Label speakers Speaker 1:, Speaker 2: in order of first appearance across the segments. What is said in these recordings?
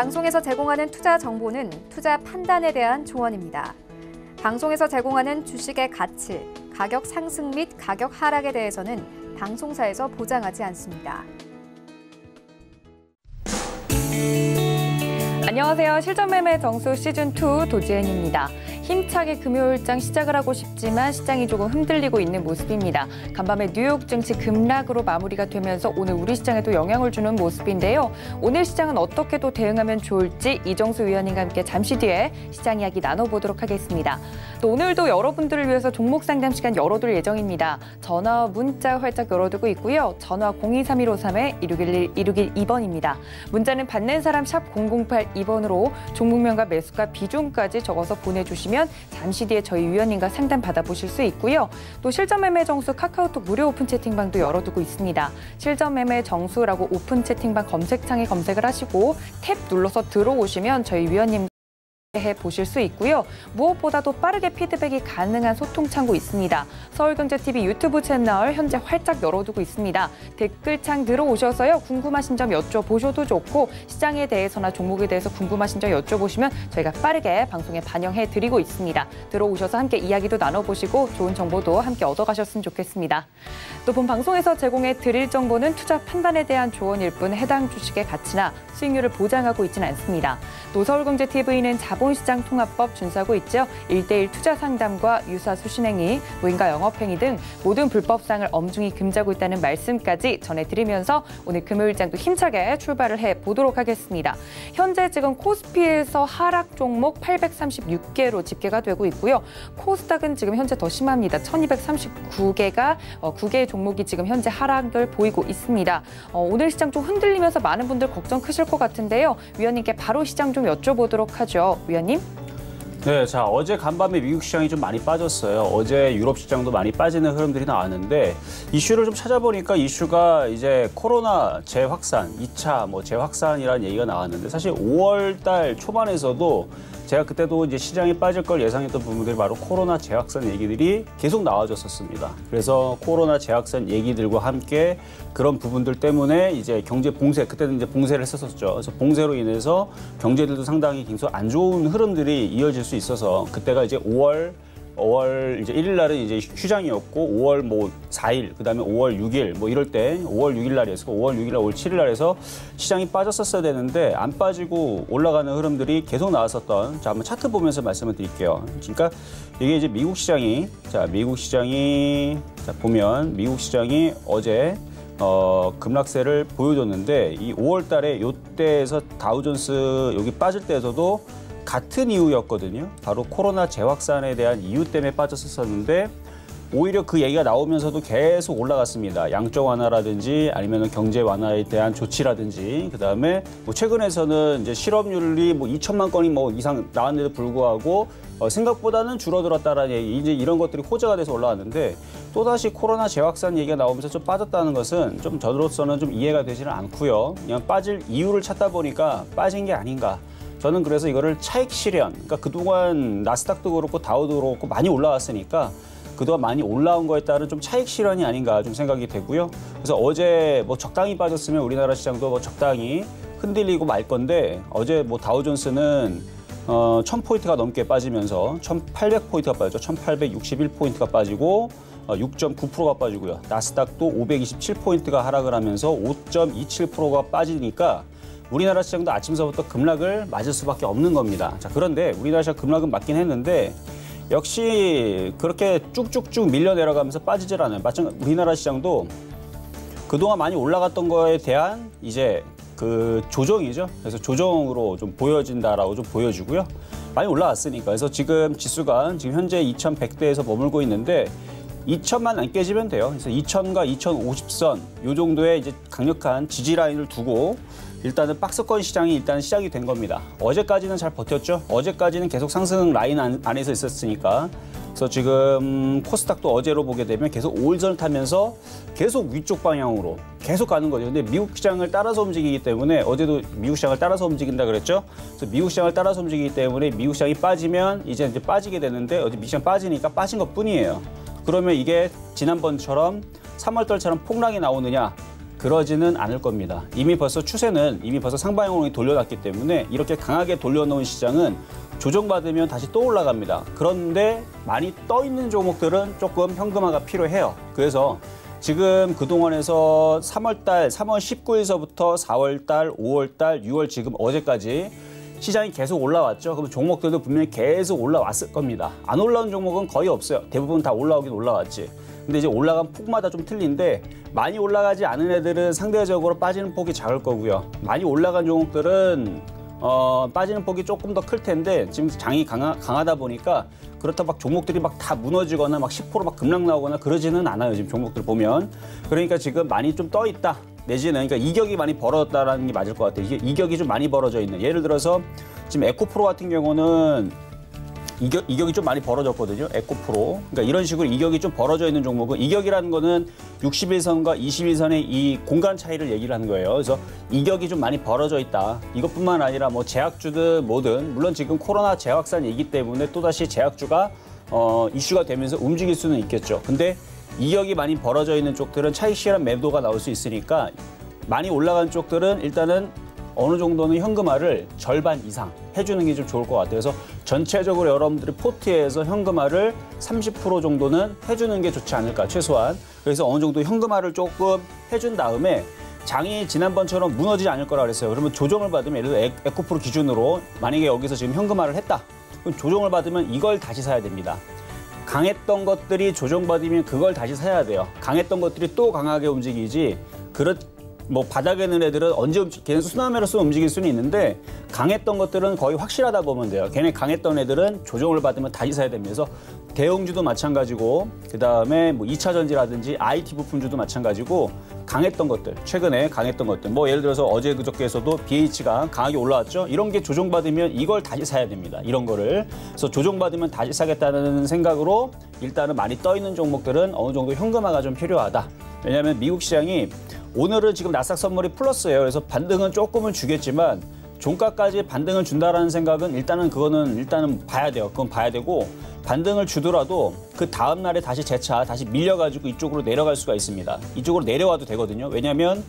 Speaker 1: 방송에서 제공하는 투자 정보는 투자 판단에 대한 조언입니다. 방송에서 제공하는 주식의 가치, 가격 상승 및 가격 하락에 대해서는 방송사에서 보장하지 않습니다.
Speaker 2: 안녕하세요. 실전매매 정수 시즌2 도지은입니다. 힘차게 금요일장 시작을 하고 싶지만 시장이 조금 흔들리고 있는 모습입니다. 간밤에 뉴욕 증시 급락으로 마무리가 되면서 오늘 우리 시장에도 영향을 주는 모습인데요. 오늘 시장은 어떻게 또 대응하면 좋을지 이정수 위원님과 함께 잠시 뒤에 시장 이야기 나눠보도록 하겠습니다. 또 오늘도 여러분들을 위해서 종목 상담 시간 열어둘 예정입니다. 전화와 문자 활짝 열어두고 있고요. 전화 023153-1611-1612번입니다. 문자는 받는 사람 샵 0082번으로 종목명과 매수가 비중까지 적어서 보내주시면 잠시 뒤에 저희 위원님과 상담 받아보실 수 있고요. 또 실전매매 정수 카카오톡 무료 오픈 채팅방도 열어두고 있습니다. 실전매매 정수라고 오픈 채팅방 검색창에 검색을 하시고 탭 눌러서 들어오시면 저희 위원님 해보실 수 있고요. 무엇보다도 빠르게 피드백이 가능한 소통 창구 있습니다. 서울경제TV 유튜브 채널 현재 활짝 열어두고 있습니다. 댓글창 들어오셔서요. 궁금하신 점 여쭤보셔도 좋고 시장에 대해서나 종목에 대해서 궁금하신 점 여쭤보시면 저희가 빠르게 방송에 반영해드리고 있습니다. 들어오셔서 함께 이야기도 나눠보시고 좋은 정보도 함께 얻어가셨으면 좋겠습니다. 또 본 방송에서 제공해드릴 정보는 투자 판단에 대한 조언일 뿐 해당 주식의 가치나 수익률을 보장하고 있지는 않습니다. 또 서울경제TV는 자본시장 통합법 준수하고 있죠. 1:1 투자 상담과 유사 수신행위, 무인가 영업행위 등 모든 불법상을 엄중히 금지하고 있다는 말씀까지 전해드리면서 오늘 금요일장도 힘차게 출발을 해보도록 하겠습니다. 현재 지금 코스피에서 하락 종목 836개로 집계가 되고 있고요. 코스닥은 지금 현재 더 심합니다. 1239개가 9개의 종목이 지금 현재 하락을 보이고 있습니다. 오늘 시장 좀 흔들리면서 많은 분들 걱정 크실 것 같은데요. 위원님께 바로 시장 좀 여쭤보도록 하죠. 위원님?
Speaker 3: 네, 자 어제 간밤에 미국 시장이 좀 많이 빠졌어요. 어제 유럽 시장도 많이 빠지는 흐름들이 나왔는데 이슈를 좀 찾아보니까 이슈가 이제 코로나 재확산, 2차 재확산이라는 얘기가 나왔는데 사실 5월 달 초반에서도 제가 그때도 이제 시장이 빠질 걸 예상했던 부분들이 바로 코로나 재확산 얘기들이 계속 나와줬었습니다. 그래서 코로나 재확산 얘기들과 함께 그런 부분들 때문에 이제 경제 봉쇄, 그때는 이제 봉쇄를 했었죠. 그래서 봉쇄로 인해서 경제들도 상당히 계속 안 좋은 흐름들이 이어질 수 있어서 그때가 이제 5월 이제 1일 날은 이제 휴장이었고 5월 4일, 그다음에 5월 6일 이럴 때 5월 6일 날이었고 5월 6일 날, 5월 7일 날에서 시장이 빠졌었어야 되는데 안 빠지고 올라가는 흐름들이 계속 나왔었던 자 한번 차트 보면서 말씀을 드릴게요. 그러니까 이게 이제 미국 시장이 보면 미국 시장이 어제 급락세를 보여줬는데 이 5월 달에 요때에서 다우존스 여기 빠질 때에서도 같은 이유였거든요. 바로 코로나 재확산에 대한 이유 때문에 빠졌었는데 오히려 그 얘기가 나오면서도 계속 올라갔습니다. 양적 완화라든지 아니면 경제 완화에 대한 조치라든지 그다음에 최근에서는 이제 실업률이 2천만 건이 이상 나왔는데도 불구하고 생각보다는 줄어들었다라는 얘기, 이제 이런 것들이 호재가 돼서 올라왔는데 또다시 코로나 재확산 얘기가 나오면서 좀 빠졌다는 것은 좀 저로서는 좀 이해가 되지는 않고요. 그냥 빠질 이유를 찾다 보니까 빠진 게 아닌가. 저는 그래서 이거를 차익 실현, 그러니까 그동안 나스닥도 그렇고 다우도 그렇고 많이 올라왔으니까 그동안 많이 올라온 거에 따른 좀 차익 실현이 아닌가 좀 생각이 되고요. 그래서 어제 적당히 빠졌으면 우리나라 시장도 적당히 흔들리고 말 건데 어제 다우존스는 1000포인트가 넘게 빠지면서 1800포인트가 빠졌죠. 1861포인트가 빠지고 6.9%가 빠지고요. 나스닥도 527포인트가 하락을 하면서 5.27%가 빠지니까 우리나라 시장도 아침서부터 급락을 맞을 수밖에 없는 겁니다. 자, 그런데 우리나라 시장 급락은 맞긴 했는데 역시 그렇게 쭉쭉쭉 밀려 내려가면서 빠지질 않아요. 마찬가지로 우리나라 시장도 그동안 많이 올라갔던 거에 대한 이제 그 조정이죠. 그래서 조정으로 좀 보여진다라고 좀 보여주고요. 많이 올라왔으니까. 그래서 지금 지수가 지금 현재 2100대에서 머물고 있는데 2000만 안 깨지면 돼요. 그래서 2000과 2050선 요 정도의 이제 강력한 지지 라인을 두고 일단은 박스권 시장이 일단 시작이 된 겁니다. 어제까지는 잘 버텼죠. 어제까지는 계속 상승 라인 안에서 있었으니까. 그래서 지금 코스닥도 어제로 보게 되면 계속 5일선을 타면서 계속 위쪽 방향으로 계속 가는 거죠. 근데 미국 시장을 따라서 움직이기 때문에 어제도 미국 시장을 따라서 움직인다 그랬죠. 그래서 미국 시장을 따라서 움직이기 때문에 미국 시장이 빠지면 이제 빠지게 되는데 어제 미국 시장 빠지니까 빠진 것 뿐이에요. 그러면 이게 지난번처럼 3월달처럼 폭락이 나오느냐? 그러지는 않을 겁니다. 이미 벌써 추세는 상방향으로 돌려놨기 때문에 이렇게 강하게 돌려놓은 시장은 조정받으면 다시 또 올라갑니다. 그런데 많이 떠 있는 종목들은 조금 현금화가 필요해요. 그래서 지금 그동안에서 3월 19일서부터 4월 달, 5월 달, 6월 지금 어제까지 시장이 계속 올라왔죠. 그럼 종목들도 분명히 계속 올라왔을 겁니다. 안 올라온 종목은 거의 없어요. 대부분 다 올라오긴 올라왔지. 근데 이제 올라간 폭마다 좀 틀린데 많이 올라가지 않은 애들은 상대적으로 빠지는 폭이 작을 거고요. 많이 올라간 종목들은 빠지는 폭이 조금 더 클 텐데 지금 장이 강하다 보니까 그렇다 막 종목들이 막 다 무너지거나 막 10% 막 급락 나오거나 그러지는 않아요. 지금 종목들 보면. 그러니까 지금 많이 좀 떠 있다. 내지는 그러니까 이격이 많이 벌어졌다라는 게 맞을 것 같아요. 이격이 좀 많이 벌어져 있는. 예를 들어서 지금 에코프로 같은 경우는 이격이 좀 많이 벌어졌거든요. 에코프로. 그러니까 이런 식으로 이격이 좀 벌어져 있는 종목은 이격이라는 거는 61선과 21선의 이 공간 차이를 얘기를 하는 거예요. 그래서 이격이 좀 많이 벌어져 있다. 이것뿐만 아니라 뭐 제약주든 뭐든 물론 지금 코로나 재확산이기 때문에 또다시 제약주가 이슈가 되면서 움직일 수는 있겠죠. 근데 이격이 많이 벌어져 있는 쪽들은 차익실현 매도가 나올 수 있으니까 많이 올라간 쪽들은 일단은 어느 정도는 현금화를 절반 이상 해주는 게 좀 좋을 것 같아요. 그래서 전체적으로 여러분들이 포트에서 현금화를 30% 정도는 해주는 게 좋지 않을까, 최소한. 그래서 어느 정도 현금화를 조금 해준 다음에 장이 지난번처럼 무너지지 않을 거라 그랬어요. 그러면 조정을 받으면 예를 들어 에코프로 기준으로 만약에 여기서 지금 현금화를 했다. 그럼 조정을 받으면 이걸 다시 사야 됩니다. 강했던 것들이 조정받으면 그걸 다시 사야 돼요. 강했던 것들이 또 강하게 움직이지. 뭐 바닥에 있는 애들은 언제 걔네 순환매로서 움직일 수는 있는데 강했던 것들은 거의 확실하다 보면 돼요. 걔네 강했던 애들은 조정을 받으면 다시 사야 됩니다. 그래서 대형주도 마찬가지고 그다음에 뭐 2차 전지라든지 IT 부품주도 마찬가지고 강했던 것들, 최근에 강했던 것들. 뭐 예를 들어서 어제 그저께에서도 BH가 강하게 올라왔죠. 이런 게 조정받으면 이걸 다시 사야 됩니다. 이런 거를. 그래서 조정받으면 다시 사겠다는 생각으로 일단은 많이 떠 있는 종목들은 어느 정도 현금화가 좀 필요하다. 왜냐하면 미국 시장이 오늘은 지금 나스닥 선물이 플러스예요. 그래서 반등은 조금은 주겠지만 종가까지 반등을 준다라는 생각은 일단은 봐야 돼요. 그건 봐야 되고 반등을 주더라도 그 다음 날에 다시 재차 다시 밀려가지고 이쪽으로 내려갈 수가 있습니다. 이쪽으로 내려와도 되거든요. 왜냐하면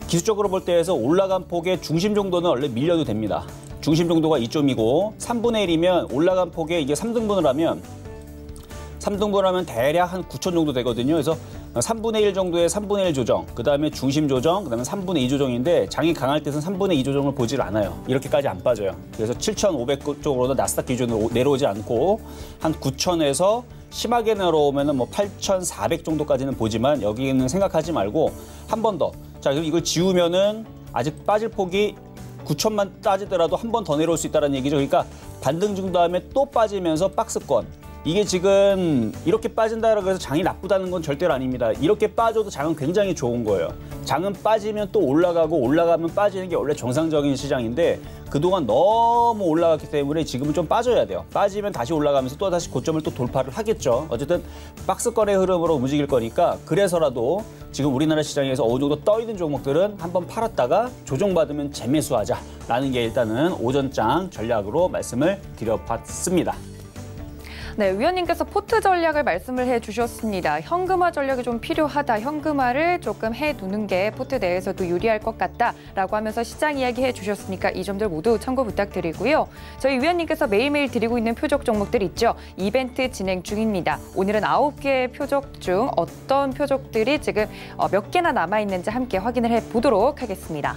Speaker 3: 기술적으로 볼 때에서 올라간 폭의 중심 정도는 원래 밀려도 됩니다. 중심 정도가 이쯤이고 3분의 1이면 올라간 폭에 이게 3등분을 하면 대략 한 9천 정도 되거든요. 그래서 3분의 1 정도의 3분의 1 조정, 그다음에 중심 조정, 그다음에 3분의 2 조정인데 장이 강할 때는 3분의 2 조정을 보질 않아요. 이렇게까지 안 빠져요. 그래서 7,500 쪽으로도 나스닥 기준으로 내려오지 않고 한 9,000에서 심하게 내려오면은 뭐 8,400 정도까지는 보지만 여기는 생각하지 말고 한 번 더. 자, 그럼 이걸 지우면은 아직 빠질 폭이 9,000만 따지더라도 한 번 더 내려올 수 있다는 얘기죠. 그러니까 반등 준 다음에 또 빠지면서 박스권. 이게 지금 이렇게 빠진다고 해서 장이 나쁘다는 건 절대로 아닙니다. 이렇게 빠져도 장은 굉장히 좋은 거예요. 장은 빠지면 또 올라가고 올라가면 빠지는 게 원래 정상적인 시장인데 그동안 너무 올라갔기 때문에 지금은 좀 빠져야 돼요. 빠지면 다시 올라가면서 또 다시 고점을 또 돌파를 하겠죠. 어쨌든 박스권의 흐름으로 움직일 거니까 그래서라도 지금 우리나라 시장에서 어느 정도 떠 있는 종목들은 한번 팔았다가 조정받으면 재매수하자라는 게 일단은 오전장 전략으로 말씀을 드려봤습니다.
Speaker 2: 네, 위원님께서 포트 전략을 말씀을 해주셨습니다. 현금화 전략이 좀 필요하다. 현금화를 조금 해두는 게 포트 내에서도 유리할 것 같다라고 하면서 시장 이야기 해주셨으니까 이 점들 모두 참고 부탁드리고요. 저희 위원님께서 매일매일 드리고 있는 표적 종목들 있죠. 이벤트 진행 중입니다. 오늘은 9개의 표적 중 어떤 표적들이 지금 몇 개나 남아있는지 함께 확인을 해보도록 하겠습니다.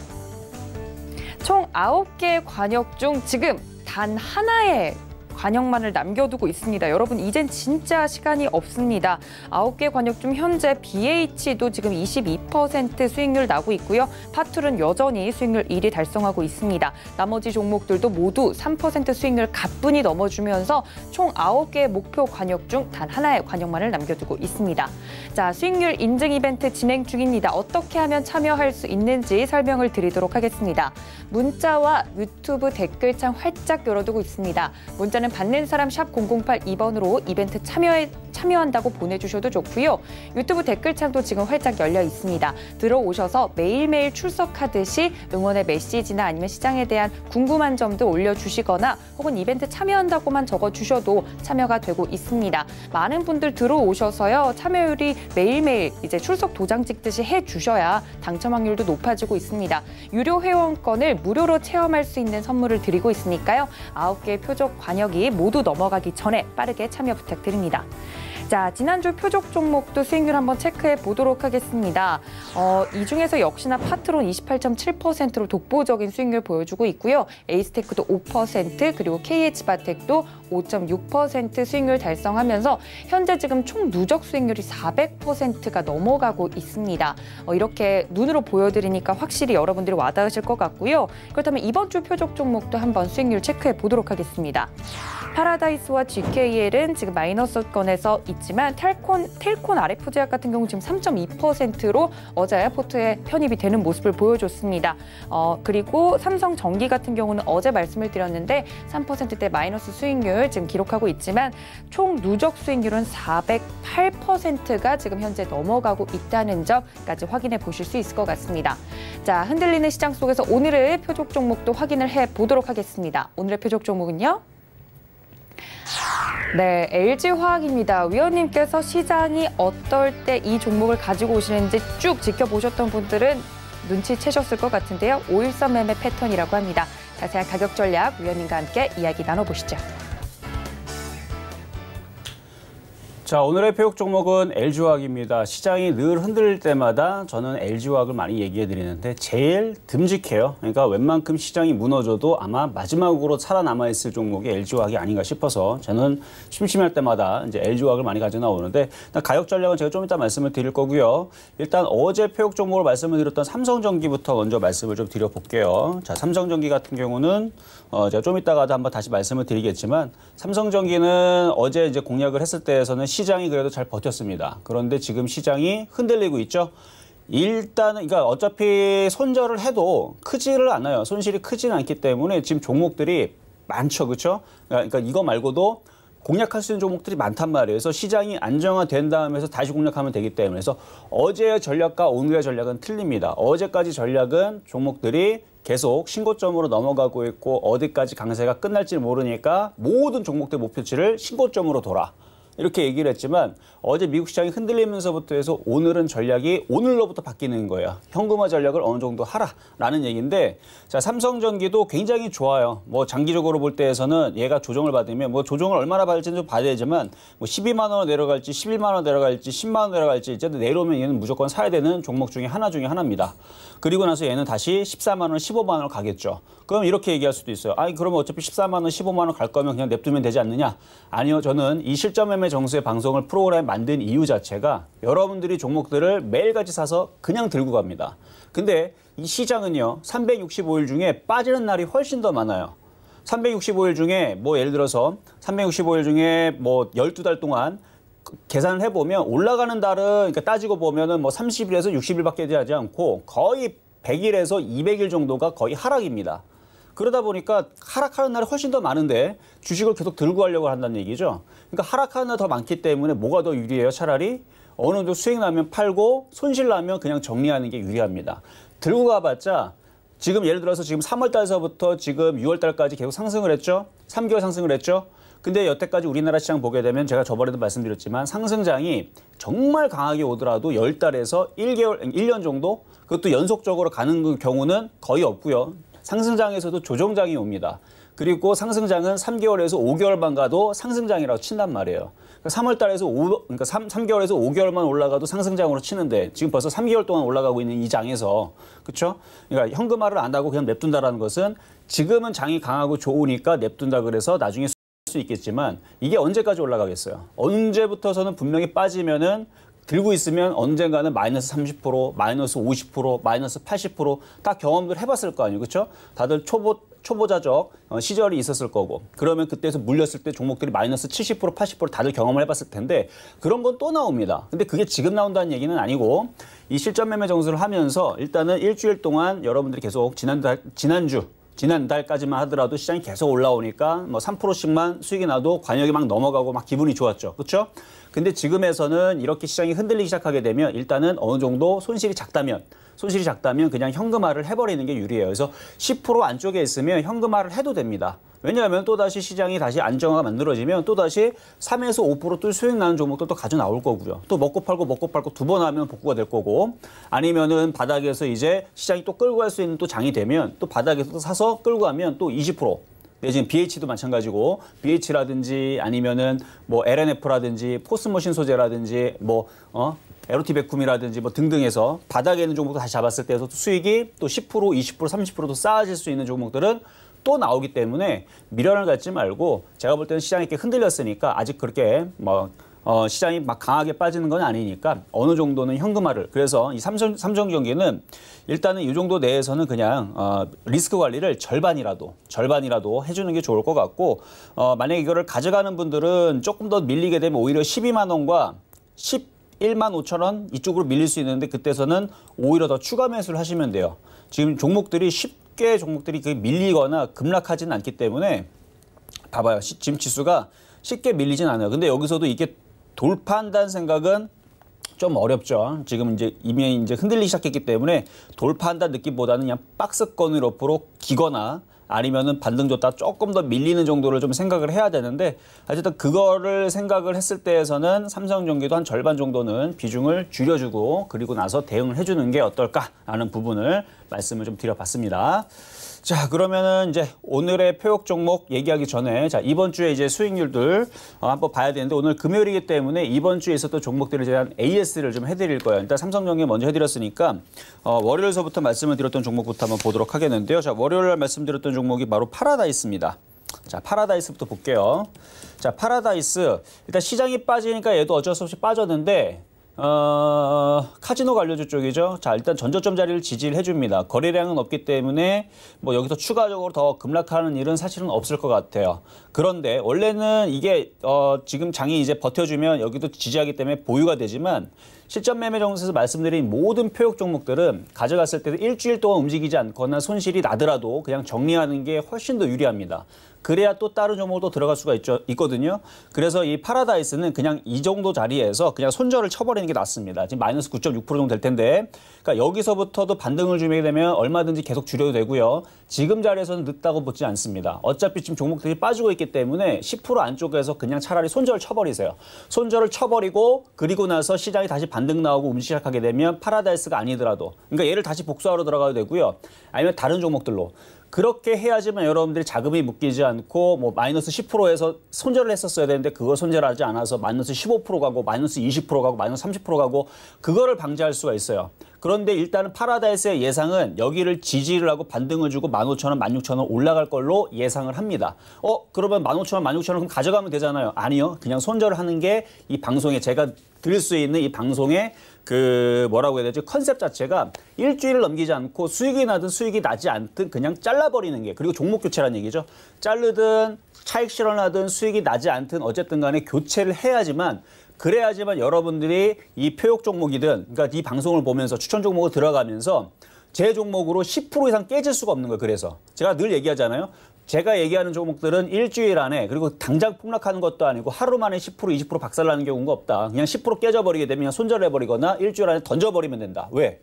Speaker 2: 총 9개의 관역 중 지금 단 하나의 관역만을 남겨두고 있습니다. 여러분 이젠 진짜 시간이 없습니다. 9개 관역 중 현재 BH도 지금 22% 수익률 나고 있고요. 파툴은 여전히 수익률 1위 달성하고 있습니다. 나머지 종목들도 모두 3% 수익률 가뿐히 넘어주면서 총 9개의 목표 관역 중 단 하나의 관역만을 남겨두고 있습니다. 자, 수익률 인증 이벤트 진행 중입니다. 어떻게 하면 참여할 수 있는지 설명을 드리도록 하겠습니다. 문자와 유튜브 댓글창 활짝 열어두고 있습니다. 문자는 문자는 받는 사람 샵 0082번으로 이벤트 참여한다고 보내주셔도 좋고요. 유튜브 댓글창도 지금 활짝 열려 있습니다. 들어오셔서 매일매일 출석하듯이 응원의 메시지나 아니면 시장에 대한 궁금한 점도 올려주시거나 혹은 이벤트 참여한다고만 적어주셔도 참여가 되고 있습니다. 많은 분들 들어오셔서요. 참여율이 매일매일 이제 출석 도장 찍듯이 해주셔야 당첨 확률도 높아지고 있습니다. 유료 회원권을 무료로 체험할 수 있는 선물을 드리고 있으니까요. 9개의 표적 관역이 모두 넘어가기 전에 빠르게 참여 부탁드립니다. 자, 지난주 표적 종목도 수익률 한번 체크해 보도록 하겠습니다. 이 중에서 역시나 파트론 28.7%로 독보적인 수익률 보여주고 있고요. 에이스테크도 5%, 그리고 KH바텍도 5.6% 수익률 달성하면서 현재 지금 총 누적 수익률이 400%가 넘어가고 있습니다. 이렇게 눈으로 보여드리니까 확실히 여러분들이 와닿으실 것 같고요. 그렇다면 이번 주 표적 종목도 한번 수익률 체크해 보도록 하겠습니다. 파라다이스와 GKL은 지금 마이너스권에서 있지만 텔콘 RF제약 같은 경우 지금 3.2%로 어제 포트에 편입이 되는 모습을 보여줬습니다. 그리고 삼성전기 같은 경우는 어제 말씀을 드렸는데 3%대 마이너스 수익률 지금 기록하고 있지만 총 누적 수익률은 408%가 지금 현재 넘어가고 있다는 점까지 확인해 보실 수 있을 것 같습니다. 자, 흔들리는 시장 속에서 오늘의 표적 종목도 확인을 해 보도록 하겠습니다. 오늘의 표적 종목은요? 네, LG화학입니다. 위원님께서 시장이 어떨 때 이 종목을 가지고 오시는지 쭉 지켜보셨던 분들은 눈치채셨을 것 같은데요. 513 매매 패턴이라고 합니다. 자세한 가격 전략 위원님과 함께 이야기 나눠보시죠.
Speaker 3: 자, 오늘의 표적 종목은 LG화학입니다. 시장이 늘 흔들릴 때마다 저는 LG화학을 많이 얘기해 드리는데 제일 듬직해요. 그러니까 웬만큼 시장이 무너져도 아마 마지막으로 살아남아 있을 종목이 LG화학이 아닌가 싶어서 저는 심심할 때마다 이제 LG화학을 많이 가져 나오는데 가격 전략은 제가 좀 이따 말씀을 드릴 거고요. 일단 어제 표적 종목으로 말씀을 드렸던 삼성전기부터 먼저 말씀을 좀 드려볼게요. 자, 삼성전기 같은 경우는 제가 좀 이따가도 한번 다시 말씀을 드리겠지만 삼성전기는 어제 이제 공략을 했을 때에서는 시장이 그래도 잘 버텼습니다. 그런데 지금 시장이 흔들리고 있죠. 일단은 그러니까 어차피 손절을 해도 크지를 않아요. 손실이 크지는 않기 때문에 지금 종목들이 많죠. 그렇죠? 그러니까 이거 말고도 공략할 수 있는 종목들이 많단 말이에요. 그래서 시장이 안정화된 다음에서 다시 공략하면 되기 때문에 그래서 어제의 전략과 오늘의 전략은 틀립니다. 어제까지 전략은 종목들이 계속 신고점으로 넘어가고 있고 어디까지 강세가 끝날지 모르니까 모든 종목들 목표치를 신고점으로 돌아. 이렇게 얘기를 했지만 어제 미국 시장이 흔들리면서부터 해서 오늘은 전략이 오늘로부터 바뀌는 거예요. 현금화 전략을 어느 정도 하라라는 얘기인데 자, 삼성전기도 굉장히 좋아요. 뭐 장기적으로 볼 때에서는 얘가 조정을 받으면 뭐 조정을 얼마나 받을지는 좀 봐야 되지만 뭐 12만 원 내려갈지 11만 원 내려갈지 10만 원 내려갈지 이제 내려오면 얘는 무조건 사야 되는 종목 중에 하나입니다. 그리고 나서 얘는 다시 14만 원, 15만 원을 가겠죠. 그럼 이렇게 얘기할 수도 있어요. 아니 그러면 어차피 14만 원, 15만 원 갈 거면 그냥 냅두면 되지 않느냐? 아니요. 저는 이 실전 매매 정수의 방송을 프로그램 만든 이유 자체가 여러분들이 종목들을 매일같이 사서 그냥 들고 갑니다. 근데 이 시장은요. 365일 중에 빠지는 날이 훨씬 더 많아요. 365일 중에 뭐 예를 들어서 365일 중에 뭐 12달 동안 계산을 해보면 올라가는 달은 그러니까 따지고 보면은 뭐 30일에서 60일밖에 되지 않고 거의 100일에서 200일 정도가 거의 하락입니다. 그러다 보니까 하락하는 날이 훨씬 더 많은데 주식을 계속 들고 가려고 한다는 얘기죠. 그러니까 하락하는 날 더 많기 때문에 뭐가 더 유리해요? 차라리 어느 정도 수익 나면 팔고 손실 나면 그냥 정리하는 게 유리합니다. 들고 가봤자 지금 예를 들어서 지금 3월 달서부터 지금 6월 달까지 계속 상승을 했죠. 3개월 상승을 했죠. 근데 여태까지 우리나라 시장 보게 되면 제가 저번에도 말씀드렸지만 상승장이 정말 강하게 오더라도 10달에서 1년 정도 그것도 연속적으로 가는 경우는 거의 없고요. 상승장에서도 조정장이 옵니다. 그리고 상승장은 3개월에서 5개월만 가도 상승장이라고 친단 말이에요. 3월 달에서 3개월에서 5개월만 올라가도 상승장으로 치는데 지금 벌써 3개월 동안 올라가고 있는 이 장에서 그렇죠? 그러니까 현금화를 안 하고 그냥 냅둔다라는 것은 지금은 장이 강하고 좋으니까 냅둔다 그래서 나중에 수 있겠지만 이게 언제까지 올라가겠어요? 언제부터서는 분명히 빠지면은 들고 있으면 언젠가는 마이너스 30%, 마이너스 50%, 마이너스 80%다 경험들 해봤을 거 아니에요. 그렇죠? 다들 초보자적 시절이 있었을 거고 그러면 그때에서 물렸을 때 종목들이 마이너스 70%, 80% 다들 경험을 해봤을 텐데 그런 건 또 나옵니다. 근데 그게 지금 나온다는 얘기는 아니고 이 실전 매매 정수를 하면서 일단은 일주일 동안 여러분들이 계속 지난주 지난달까지만 하더라도 시장이 계속 올라오니까 뭐 3%씩만 수익이 나도 관역이 막 넘어가고 막 기분이 좋았죠. 그렇죠? 근데 지금에서는 이렇게 시장이 흔들리기 시작하게 되면 일단은 어느 정도 손실이 작다면 그냥 현금화를 해버리는 게 유리해요. 그래서 10% 안쪽에 있으면 현금화를 해도 됩니다. 왜냐하면 또다시 시장이 다시 안정화가 만들어지면 또다시 3에서 5% 또 수익 나는 종목들도 가져 나올 거고요. 또 먹고 팔고 두 번 하면 복구가 될 거고, 아니면은 바닥에서 이제 시장이 또 끌고 갈 수 있는 또 장이 되면 또 바닥에서 또 사서 끌고 가면 또 20%. 지금 BH도 마찬가지고 BH라든지 아니면은 뭐 LNF라든지 포스머신 소재라든지 뭐 에로티 베쿰이라든지 뭐 등등해서 바닥에 있는 종목도 다시 잡았을 때에서 수익이 또 10%, 20%, 30%도 쌓아질 수 있는 종목들은 또 나오기 때문에 미련을 갖지 말고, 제가 볼 때는 시장이 이렇게 흔들렸으니까 아직 그렇게 시장이 막 강하게 빠지는 건 아니니까 어느 정도는 현금화를, 그래서 이 삼성전기는 일단은 이 정도 내에서는 그냥 리스크 관리를 절반이라도 해주는 게 좋을 것 같고, 만약에 이거를 가져가는 분들은 조금 더 밀리게 되면 오히려 12만 원과 11만 5천 원 이쪽으로 밀릴 수 있는데, 그때서는 오히려 더 추가 매수를 하시면 돼요. 지금 종목들이 쉽게 밀리거나 급락하지는 않기 때문에 봐봐요. 지금 지수가 쉽게 밀리진 않아요. 근데 여기서도 이게 돌파한다는 생각은 좀 어렵죠. 지금 이미 흔들리기 시작했기 때문에 돌파한다는 느낌보다는 그냥 박스권을 옆으로 기거나 아니면은 반등 줬다 조금 더 밀리는 정도를 좀 생각을 해야 되는데, 어쨌든 그거를 생각을 했을 때에서는 삼성전기도 한 절반 정도는 비중을 줄여주고 그리고 나서 대응을 해주는 게 어떨까라는 부분을 말씀을 좀 드려봤습니다. 자, 그러면은 이제 오늘의 표역 종목 얘기하기 전에, 자, 이번 주에 이제 수익률들 한번 봐야 되는데, 오늘 금요일이기 때문에 이번 주에 있었던 종목들에 대한 AS를 좀 해드릴 거예요. 일단 삼성전기 먼저 해드렸으니까 월요일서부터 말씀을 드렸던 종목부터 한번 보도록 하겠는데요. 자, 월요일 말씀드렸던 종목이 바로 파라다이스입니다. 자, 파라다이스부터 볼게요. 자, 파라다이스 일단 시장이 빠지니까 얘도 어쩔 수 없이 빠졌는데, 카지노 관료주 쪽이죠. 자, 일단 전저점 자리를 지지를 해줍니다. 거래량은 없기 때문에 뭐 여기서 추가적으로 더 급락하는 일은 사실은 없을 것 같아요. 그런데 원래는 이게 지금 장이 이제 버텨주면 여기도 지지하기 때문에 보유가 되지만, 실전 매매 정수에서 말씀드린 모든 표역 종목들은 가져갔을 때도 일주일 동안 움직이지 않거나 손실이 나더라도 그냥 정리하는 게 훨씬 더 유리합니다. 그래야 또 다른 종목도 들어갈 수가 있거든요. 그래서 이 파라다이스는 그냥 이 정도 자리에서 그냥 손절을 쳐버리는 게 낫습니다. 지금 마이너스 9.6% 정도 될 텐데, 그러니까 여기서부터도 반등을 주게 되면 얼마든지 계속 줄여도 되고요. 지금 자리에서는 늦다고 보지 않습니다. 어차피 지금 종목들이 빠지고 있기 때문에 10% 안쪽에서 그냥 차라리 손절을 쳐버리세요. 손절을 쳐버리고 그리고 나서 시장이 다시 반등 나오고 움직이기 시작하게 되면 파라다이스가 아니더라도, 그러니까 얘를 다시 복수하러 들어가도 되고요. 아니면 다른 종목들로. 그렇게 해야지만 여러분들이 자금이 묶이지 않고 뭐 마이너스 10%에서 손절을 했었어야 되는데 그거 손절하지 않아서 마이너스 15% 가고 마이너스 20% 가고 마이너스 30% 가고, 그거를 방지할 수가 있어요. 그런데 일단은 파라다이스의 예상은 여기를 지지를 하고 반등을 주고 15,000원, 16,000원 올라갈 걸로 예상을 합니다. 그러면 15,000원, 16,000원 그럼 가져가면 되잖아요. 아니요. 그냥 손절을 하는 게 이 방송에 제가 드릴 수 있는 이 방송의 뭐라고 해야 되지? 컨셉 자체가 일주일을 넘기지 않고 수익이 나든 수익이 나지 않든 그냥 잘라버리는 게, 그리고 종목 교체라는 얘기죠. 자르든 차익 실현하든 수익이 나지 않든 어쨌든 간에 교체를 해야지만, 그래야지만 여러분들이 이 표역 종목이든, 그러니까 이 방송을 보면서 추천 종목을 들어가면서 제 종목으로 10% 이상 깨질 수가 없는 거예요. 그래서 제가 늘 얘기하잖아요. 제가 얘기하는 종목들은 일주일 안에, 그리고 당장 폭락하는 것도 아니고 하루 만에 10%, 20% 박살나는 경우가 없다. 그냥 10% 깨져버리게 되면 그냥 손절해버리거나 일주일 안에 던져버리면 된다. 왜?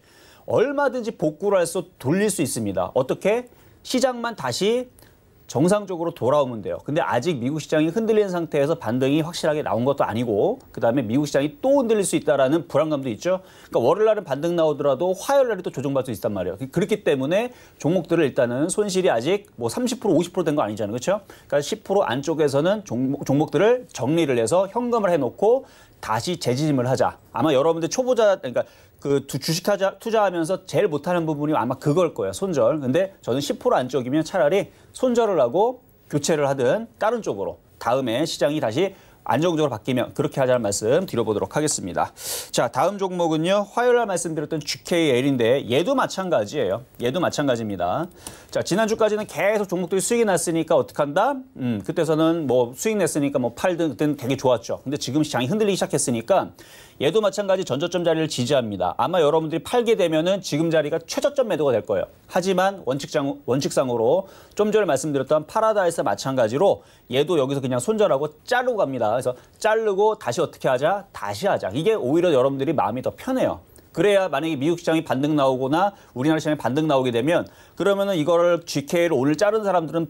Speaker 3: 얼마든지 복구를 해서 돌릴 수 있습니다. 어떻게? 시장만 다시 정상적으로 돌아오면 돼요. 근데 아직 미국 시장이 흔들리는 상태에서 반등이 확실하게 나온 것도 아니고, 그다음에 미국 시장이 또 흔들릴 수 있다라는 불안감도 있죠. 그러니까 월요일 날은 반등 나오더라도 화요일 날이 또 조정받을 수 있단 말이에요. 그렇기 때문에 종목들을 일단은 손실이 아직 뭐 30%, 50% 된 거 아니잖아요. 그렇죠? 그러니까 10% 안쪽에서는 종목들을 정리를 해서 현금을 해놓고 다시 재지짐을 하자. 아마 여러분들 초보자, 그러니까 주식 투자하면서 제일 못하는 부분이 아마 그걸 거예요. 손절. 근데 저는 10% 안쪽이면 차라리 손절을 하고 교체를 하든 다른 쪽으로, 다음에 시장이 다시 안정적으로 바뀌면 그렇게 하자는 말씀 드려보도록 하겠습니다. 자, 다음 종목은요. 화요일 날 말씀드렸던 GKL인데 얘도 마찬가지예요. 얘도 마찬가지입니다. 자, 지난주까지는 계속 종목들이 수익이 났으니까 어떡한다? 그때서는 뭐 수익 냈으니까 뭐 팔든 그때는 되게 좋았죠. 근데 지금 시장이 흔들리기 시작했으니까 얘도 마찬가지 전저점 자리를 지지합니다. 아마 여러분들이 팔게 되면은 지금 자리가 최저점 매도가 될 거예요. 하지만 원칙상으로 좀 전에 말씀드렸던 파라다이스 마찬가지로 얘도 여기서 그냥 손절하고 자르고 갑니다. 그래서 자르고 다시 어떻게 하자? 다시 하자. 이게 오히려 여러분들이 마음이 더 편해요. 그래야 만약에 미국 시장이 반등 나오거나 우리나라 시장이 반등 나오게 되면 그러면은 이거를 GK를 오늘 자른 사람들은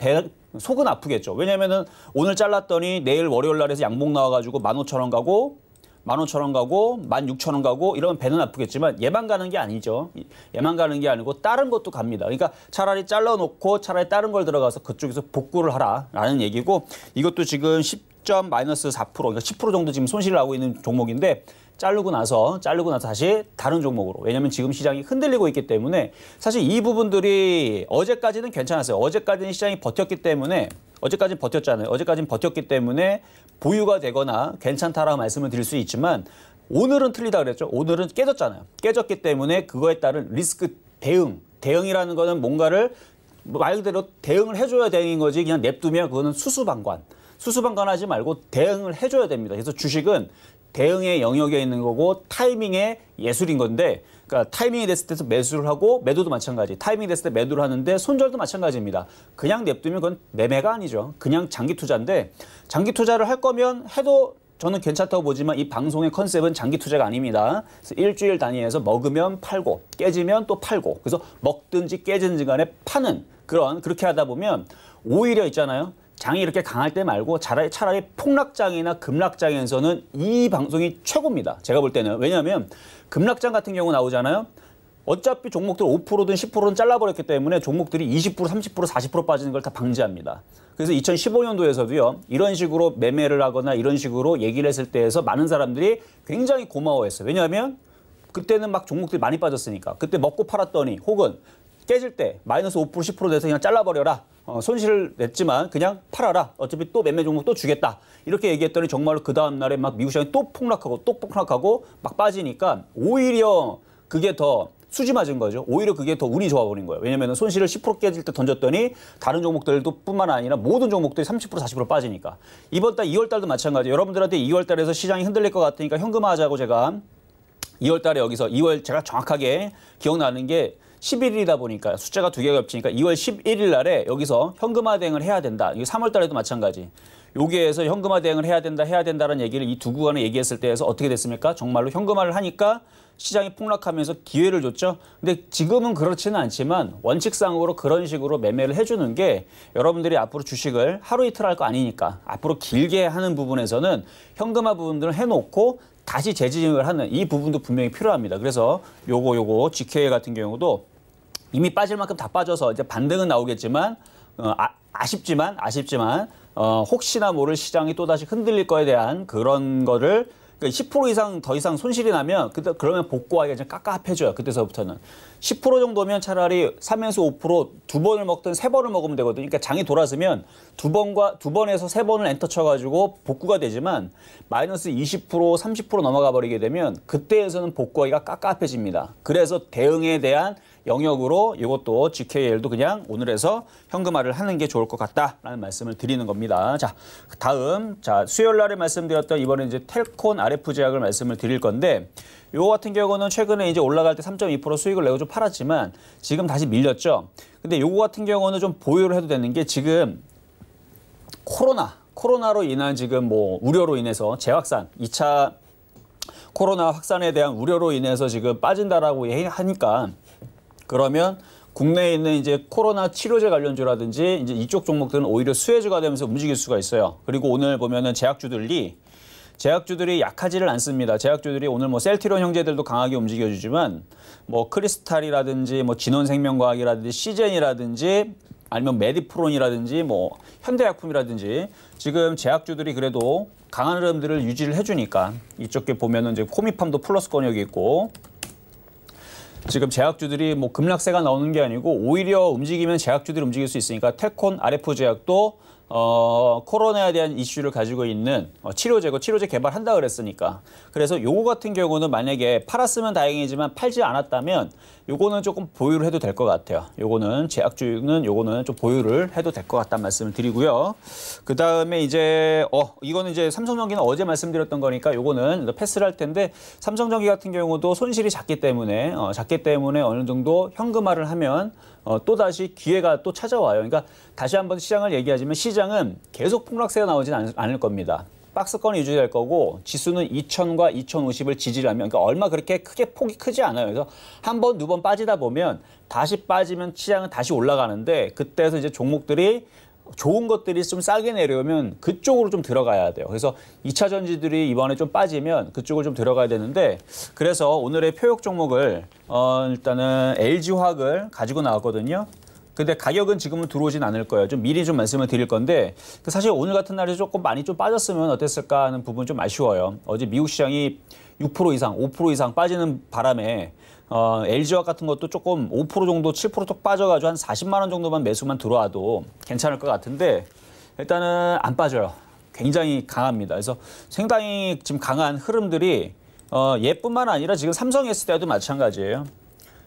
Speaker 3: 속은 아프겠죠. 왜냐면은 오늘 잘랐더니 내일 월요일 날에서 양봉 나와가지고 15,000원 가고 15,000원 가고 16,000원 가고 이러면 배는 아프겠지만 얘만 가는 게 아니죠. 얘만 가는 게 아니고 다른 것도 갑니다. 그러니까 차라리 잘라놓고 차라리 다른 걸 들어가서 그쪽에서 복구를 하라라는 얘기고 이것도 지금 10.-4% 그러니까 10% 정도 지금 손실을 하고 있는 종목인데 자르고 나서 다시 다른 종목으로. 왜냐하면 지금 시장이 흔들리고 있기 때문에 사실 이 부분들이 어제까지는 괜찮았어요. 어제까지는 시장이 버텼기 때문에 어제까지는 버텼잖아요. 어제까지는 버텼기 때문에 보유가 되거나 괜찮다라고 말씀을 드릴 수 있지만 오늘은 틀리다 그랬죠. 오늘은 깨졌잖아요. 깨졌기 때문에 그거에 따른 리스크 대응이라는 거는 뭔가를 말 그대로 대응을 해줘야 되는 거지 그냥 냅두면 그거는 수수방관하지 말고 대응을 해줘야 됩니다. 그래서 주식은 대응의 영역에 있는 거고 타이밍의 예술인 건데 그러니까 타이밍이 됐을 때 매수를 하고 매도도 마찬가지. 타이밍이 됐을 때 매도를 하는데 손절도 마찬가지입니다. 그냥 냅두면 그건 매매가 아니죠. 그냥 장기 투자인데 장기 투자를 할 거면 해도 저는 괜찮다고 보지만 이 방송의 컨셉은 장기 투자가 아닙니다. 그래서 일주일 단위에서 먹으면 팔고 깨지면 또 팔고 그래서 먹든지 깨지든지 간에 파는 그렇게 하다 보면 오히려 있잖아요. 장이 이렇게 강할 때 말고 차라리 폭락장이나 급락장에서는 이 방송이 최고입니다. 제가 볼 때는. 왜냐하면 급락장 같은 경우 나오잖아요. 어차피 종목들 5%든 10%든 잘라버렸기 때문에 종목들이 20%, 30%, 40% 빠지는 걸 다 방지합니다. 그래서 2015년도에서도요. 이런 식으로 매매를 하거나 이런 식으로 얘기를 했을 때에서 많은 사람들이 굉장히 고마워했어요. 왜냐하면 그때는 막 종목들이 많이 빠졌으니까. 그때 먹고 팔았더니 혹은 깨질 때 마이너스 5%, 10% 돼서 그냥 잘라버려라. 손실을 냈지만 그냥 팔아라. 어차피 또 매매 종목 또 주겠다. 이렇게 얘기했더니 정말로 그 다음 날에 막 미국 시장이 또 폭락하고 막 빠지니까 오히려 그게 더 수지 맞은 거죠. 오히려 그게 더 운이 좋아버린 거예요. 왜냐하면 손실을 10% 깨질 때 던졌더니 다른 종목들도 뿐만 아니라 모든 종목들이 30%, 40% 빠지니까. 이번 달 2월 달도 마찬가지예요. 여러분들한테 2월 달에서 시장이 흔들릴 것 같으니까 현금화하자고 제가 2월 달에 여기서 2월 제가 정확하게 기억나는 게 11일이다 보니까 숫자가 두 개가 겹치니까 2월 11일 날에 여기서 현금화 대응을 해야 된다. 이게 3월 달에도 마찬가지. 여기에서 현금화 대응을 해야 된다라는 얘기를 이 두 구간에 얘기했을 때에서 어떻게 됐습니까? 정말로 현금화를 하니까 시장이 폭락하면서 기회를 줬죠. 근데 지금은 그렇지는 않지만 원칙상으로 그런 식으로 매매를 해주는 게 여러분들이 앞으로 주식을 하루 이틀 할 거 아니니까 앞으로 길게 하는 부분에서는 현금화 부분들을 해놓고 다시 재진입을 하는 이 부분도 분명히 필요합니다. 그래서 요거 GK 같은 경우도 이미 빠질 만큼 다 빠져서 이제 반등은 나오겠지만 아쉽지만 혹시나 모를 시장이 또다시 흔들릴 거에 대한 그런 거를 그러니까 10% 이상 더 이상 손실이 나면 그러면 복구하기가 좀 깝깝해져요. 그때서부터는 10% 정도면 차라리 3에서 5% 두 번을 먹든 세 번을 먹으면 되거든요. 그러니까 장이 돌아서면 두 번에서 세 번을 엔터 쳐가지고 복구가 되지만 마이너스 20%, 30% 넘어가 버리게 되면 그때에서는 복구하기가 깝깝해집니다. 그래서 대응에 대한 영역으로 이것도 GKL도 그냥 오늘에서 현금화를 하는 게 좋을 것 같다라는 말씀을 드리는 겁니다. 자, 다음 수요일 날에 말씀드렸던 이번에 이제 텔콘 RF 제약을 말씀을 드릴 건데 요거 같은 경우는 최근에 이제 올라갈 때 3.2% 수익을 내고 좀 팔았지만 지금 다시 밀렸죠. 근데 요거 같은 경우는 좀 보유를 해도 되는 게 지금 코로나로 인한 지금 뭐 우려로 인해서 재확산 2차 코로나 확산에 대한 우려로 인해서 지금 빠진다라고 하니까 그러면 국내에 있는 이제 코로나 치료제 관련주라든지 이제 이쪽 종목들은 오히려 수혜주가 되면서 움직일 수가 있어요. 그리고 오늘 보면은 제약주들이 약하지를 않습니다. 제약주들이 오늘 뭐 셀트리온 형제들도 강하게 움직여주지만 뭐 크리스탈이라든지 뭐 진원생명과학이라든지 시젠이라든지 아니면 메디프론이라든지 뭐 현대약품이라든지 지금 제약주들이 그래도 강한 흐름들을 유지를 해주니까 이쪽에 보면은 이제 코미팜도 플러스권역이 있고 지금 제약주들이 뭐 급락세가 나오는 게 아니고 오히려 움직이면 제약주들이 움직일 수 있으니까 텔콘 RF 제약도 코로나에 대한 이슈를 가지고 있는 치료제 개발한다 그랬으니까. 그래서 요거 같은 경우는 만약에 팔았으면 다행이지만 팔지 않았다면 요거는 조금 보유를 해도 될 것 같아요. 요거는 제약주는 요거는 좀 보유를 해도 될 것 같다는 말씀을 드리고요. 그 다음에 이제 이거는 이제 삼성전기는 어제 말씀드렸던 거니까 요거는 패스를 할 텐데, 삼성전기 같은 경우도 손실이 작기 때문에 어느 정도 현금화를 하면 또 다시 기회가 또 찾아와요. 그러니까 다시 한번 시장을 얘기하자면 시장은 계속 폭락세가 나오지는 않을 겁니다. 박스권이 유지될 거고 지수는 2000과 2050을 지지를 하면, 그러니까 얼마 그렇게 크게 폭이 크지 않아요. 그래서 한 번, 두 번 빠지다 보면 다시 빠지면 시장은 다시 올라가는데, 그때에서 이제 종목들이 좋은 것들이 좀 싸게 내려오면 그쪽으로 좀 들어가야 돼요. 그래서 2차 전지들이 이번에 좀 빠지면 그쪽으로 좀 들어가야 되는데, 그래서 오늘의 표역 종목을 일단은 LG화학을 가지고 나왔거든요. 근데 가격은 지금은 들어오진 않을 거예요. 좀 미리 좀 말씀을 드릴 건데, 사실 오늘 같은 날에 조금 많이 좀 빠졌으면 어땠을까 하는 부분 좀 아쉬워요. 어제 미국 시장이 6% 이상, 5% 이상 빠지는 바람에 LG화학 같은 것도 조금 5% 정도, 7% tok 빠져가지고 한 40만 원 정도만 매수만 들어와도 괜찮을 것 같은데, 일단은 안 빠져요. 굉장히 강합니다. 그래서 상당히 지금 강한 흐름들이 얘뿐만 아니라 지금 삼성 SDI도 마찬가지예요.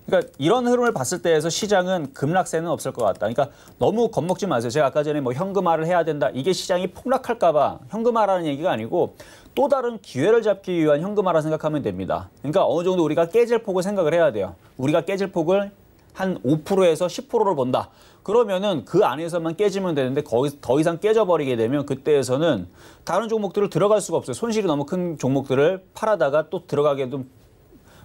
Speaker 3: 그러니까 이런 흐름을 봤을 때에서 시장은 급락세는 없을 것 같다. 그러니까 너무 겁먹지 마세요. 제가 아까 전에 뭐 현금화를 해야 된다. 이게 시장이 폭락할까 봐 현금화라는 얘기가 아니고 또 다른 기회를 잡기 위한 현금화라 생각하면 됩니다. 그러니까 어느 정도 우리가 깨질 폭을 생각을 해야 돼요. 우리가 깨질 폭을 한 5%에서 10%를 본다. 그러면은 그 안에서만 깨지면 되는데 거기서 더 이상 깨져버리게 되면 그때에서는 다른 종목들을 들어갈 수가 없어요. 손실이 너무 큰 종목들을 팔아다가 또 들어가게도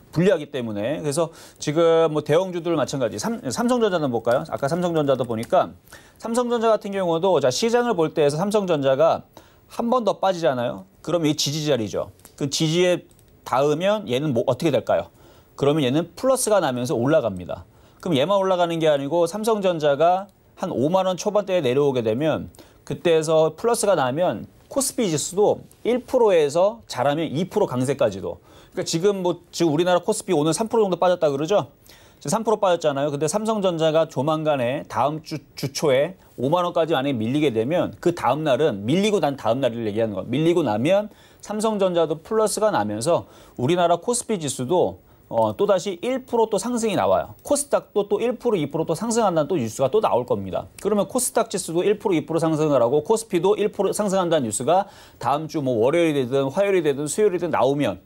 Speaker 3: 불리하기 때문에. 그래서 지금 뭐 대형주들 마찬가지. 삼성전자는 볼까요? 아까 삼성전자도 보니까 삼성전자 같은 경우도 자 시장을 볼 때에서 삼성전자가 한 번 더 빠지잖아요. 그럼 이 지지 자리죠. 그 지지에 닿으면 얘는 뭐 어떻게 될까요? 그러면 얘는 플러스가 나면서 올라갑니다. 그럼 얘만 올라가는 게 아니고 삼성전자가 한 5만 원 초반대에 내려오게 되면 그때에서 플러스가 나면 코스피 지수도 1%에서 잘하면 2% 강세까지도. 그러니까 지금 우리나라 코스피 오늘 3% 정도 빠졌다 그러죠? 지금 3% 빠졌잖아요. 근데 삼성전자가 조만간에 다음 주 초에 5만 원까지 안에 밀리게 되면 그 다음 날은 밀리고 난 다음 날을 얘기하는 거예요. 밀리고 나면 삼성전자도 플러스가 나면서 우리나라 코스피 지수도 또다시 1% 또 상승이 나와요. 코스닥도 또 1%, 2% 또 상승한다는 또 뉴스가 또 나올 겁니다. 그러면 코스닥 지수도 1%, 2% 상승을 하고 코스피도 1% 상승한다는 뉴스가 다음 주 뭐 월요일이 되든 화요일이 되든 수요일이든 나오면,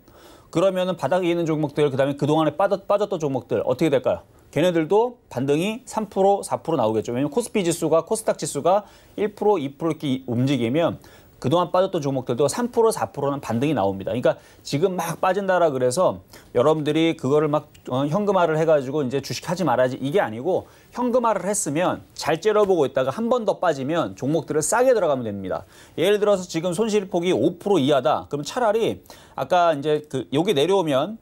Speaker 3: 그러면은 바닥에 있는 종목들, 그다음에 그동안에 빠졌던 종목들 어떻게 될까요? 걔네들도 반등이 3%, 4% 나오겠죠. 왜냐면 코스피 지수가, 코스닥 지수가 1%, 2% 이렇게 움직이면 그동안 빠졌던 종목들도 3%, 4%는 반등이 나옵니다. 그러니까 지금 막 빠진다라 그래서 여러분들이 그거를 막 현금화를 해가지고 이제 주식하지 말아야지 이게 아니고, 현금화를 했으면 잘 째려보고 있다가 한 번 더 빠지면 종목들을 싸게 들어가면 됩니다. 예를 들어서 지금 손실폭이 5% 이하다. 그럼 차라리 아까 이제 여기 내려오면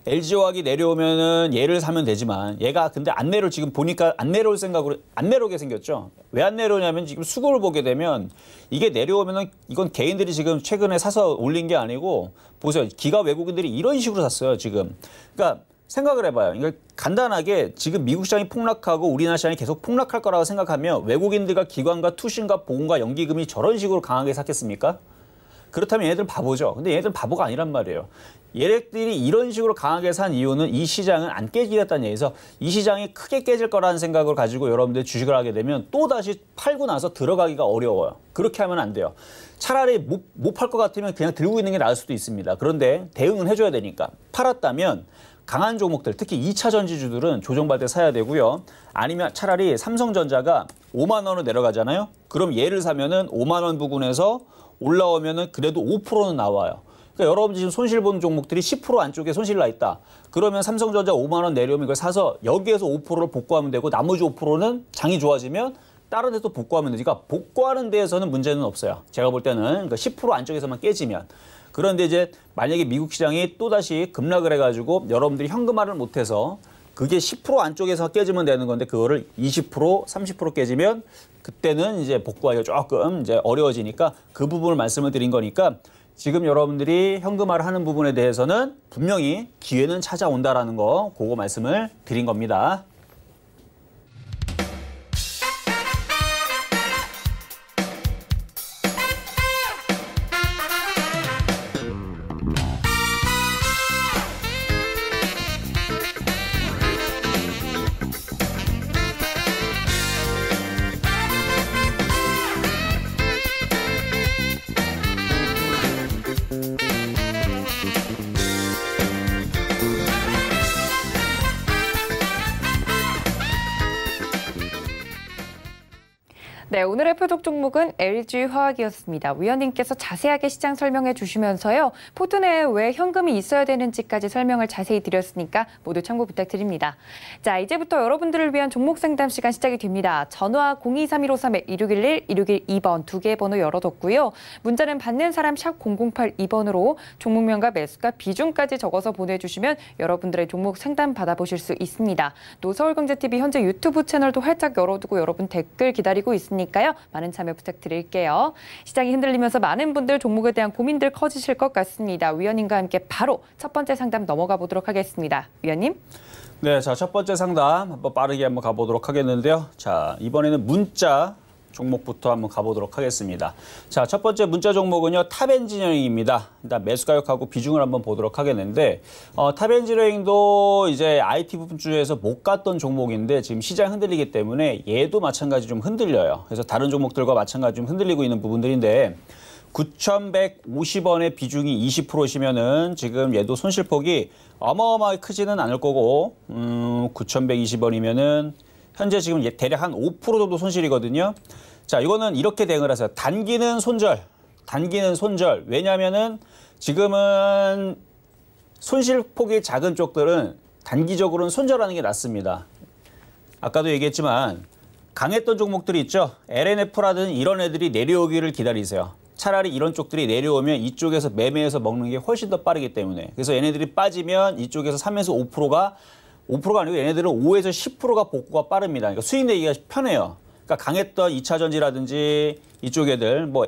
Speaker 3: LG화학이 내려오면은 얘를 사면 되지만 얘가 근데 안 내려, 지금 보니까 안 내려올 생각으로 안 내려오게 생겼죠. 왜 안 내려오냐면 지금 수급을 보게 되면 이게 내려오면은 이건 개인들이 지금 최근에 사서 올린 게 아니고, 보세요. 기가 외국인들이 이런 식으로 샀어요, 지금. 그러니까 생각을 해봐요. 이거 간단하게 지금 미국 시장이 폭락하고 우리나라 시장이 계속 폭락할 거라고 생각하면 외국인들과 기관과 투신과 보험과 연기금이 저런 식으로 강하게 샀겠습니까? 그렇다면 얘네들은 바보죠. 근데 얘네들은 바보가 아니란 말이에요. 얘네들이 이런 식으로 강하게 산 이유는 이 시장은 안 깨지겠다는 얘기에서 이 시장이 크게 깨질 거라는 생각을 가지고 여러분들이 주식을 하게 되면 또다시 팔고 나서 들어가기가 어려워요. 그렇게 하면 안 돼요. 차라리 못 팔 것 같으면 그냥 들고 있는 게 나을 수도 있습니다. 그런데 대응은 해줘야 되니까. 팔았다면 강한 종목들, 특히 2차 전지주들은 조정받을 때 사야 되고요. 아니면 차라리 삼성전자가 5만 원으로 내려가잖아요. 그럼 얘를 사면은 5만 원 부근에서 올라오면은 그래도 5%는 나와요. 그러니까 여러분 지금 손실 보는 종목들이 10% 안쪽에 손실 나 있다. 그러면 삼성전자 5만 원 내려오면 이걸 사서 여기에서 5%를 복구하면 되고 나머지 5%는 장이 좋아지면 다른 데도 복구하면 되지. 그러니까 복구하는 데에서는 문제는 없어요. 제가 볼 때는 그러니까 10% 안쪽에서만 깨지면. 그런데 이제 만약에 미국 시장이 또다시 급락을 해가지고 여러분들이 현금화를 못해서 그게 10% 안쪽에서 깨지면 되는 건데 그거를 20%, 30% 깨지면 그때는 이제 복구하기가 조금 이제 어려워지니까 그 부분을 말씀을 드린 거니까 지금 여러분들이 현금화를 하는 부분에 대해서는 분명히 기회는 찾아온다라는 거 그거 말씀을 드린 겁니다.
Speaker 2: 네, 오늘의 표적 종목은 LG화학이었습니다. 위원님께서 자세하게 시장 설명해 주시면서요. 포트 내에 왜 현금이 있어야 되는지까지 설명을 자세히 드렸으니까 모두 참고 부탁드립니다. 자, 이제부터 여러분들을 위한 종목 상담 시간 시작이 됩니다. 전화 023153-2611, 2612번 두 개의 번호 열어뒀고요. 문자는 받는 사람 샵 0082번으로 종목명과 매수가 비중까지 적어서 보내주시면 여러분들의 종목 상담 받아보실 수 있습니다. 또 서울경제TV 현재 유튜브 채널도 활짝 열어두고 여러분 댓글 기다리고 있으니까요. 많은 참여 부탁드릴게요. 시장이 흔들리면서 많은 분들 종목에 대한 고민들 커지실 것 같습니다. 위원님과 함께 바로 첫 번째 상담 넘어가 보도록 하겠습니다. 위원님.
Speaker 3: 네, 자, 첫 번째 상담 한번 빠르게 한번 가보도록 하겠는데요. 자, 이번에는 문자 종목부터 한번 가보도록 하겠습니다. 자, 첫 번째 문자 종목은요, 탑엔지니어링입니다. 일단 매수 가격하고 비중을 한번 보도록 하겠는데, 탑엔지니어링도 이제 IT 부분주에서 못 갔던 종목인데 지금 시장이 흔들리기 때문에 얘도 마찬가지 좀 흔들려요. 그래서 다른 종목들과 마찬가지 좀 흔들리고 있는 부분들인데, 9,150원의 비중이 20%시면은 지금 얘도 손실폭이 어마어마하게 크지는 않을 거고, 9,120원이면은 현재 지금 대략 한 5% 정도 손실이거든요. 자, 이거는 이렇게 대응을 하세요. 단기는 손절. 왜냐면은 지금은 손실폭이 작은 쪽들은 단기적으로는 손절하는 게 낫습니다. 아까도 얘기했지만 강했던 종목들이 있죠. LNF라든 이런 애들이 내려오기를 기다리세요. 차라리 이런 쪽들이 내려오면 이쪽에서 매매해서 먹는 게 훨씬 더 빠르기 때문에. 그래서 얘네들이 빠지면 이쪽에서 3에서 5%가 아니고 얘네들은 5에서 10%가 복구가 빠릅니다. 그러니까 수익 내기가 편해요. 그러니까 강했던 2차전지라든지 이쪽 애들, 뭐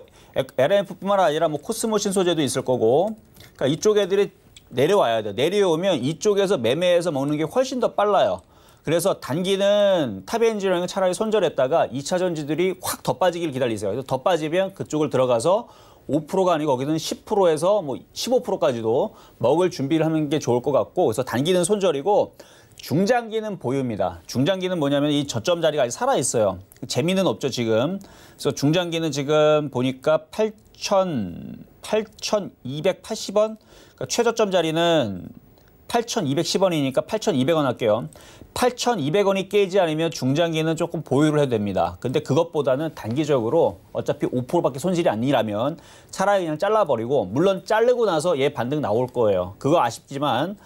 Speaker 3: LNF뿐만 아니라 뭐 코스모신 소재도 있을 거고, 그러니까 이쪽 애들이 내려와야 돼요. 내려오면 이쪽에서 매매해서 먹는 게 훨씬 더 빨라요. 그래서 단기는 탑엔지니어링은 차라리 손절했다가 2차전지들이 확 더 빠지길 기다리세요. 그래서 더 빠지면 그쪽을 들어가서 5%가 아니고 거기는 10%에서 뭐 15%까지도 먹을 준비를 하는 게 좋을 것 같고, 그래서 단기는 손절이고 중장기는 보유입니다. 중장기는 뭐냐면 이 저점 자리가 아직 살아있어요. 재미는 없죠, 지금. 그래서 중장기는 지금 보니까 8,280원? 그러니까 최저점 자리는 8,210원이니까 8,200원 할게요. 8,200원이 깨지 않으면 중장기는 조금 보유를 해야 됩니다. 근데 그것보다는 단기적으로 어차피 5%밖에 손실이 아니라면 차라리 그냥 잘라버리고, 물론 자르고 나서 얘 반등 나올 거예요. 그거 아쉽지만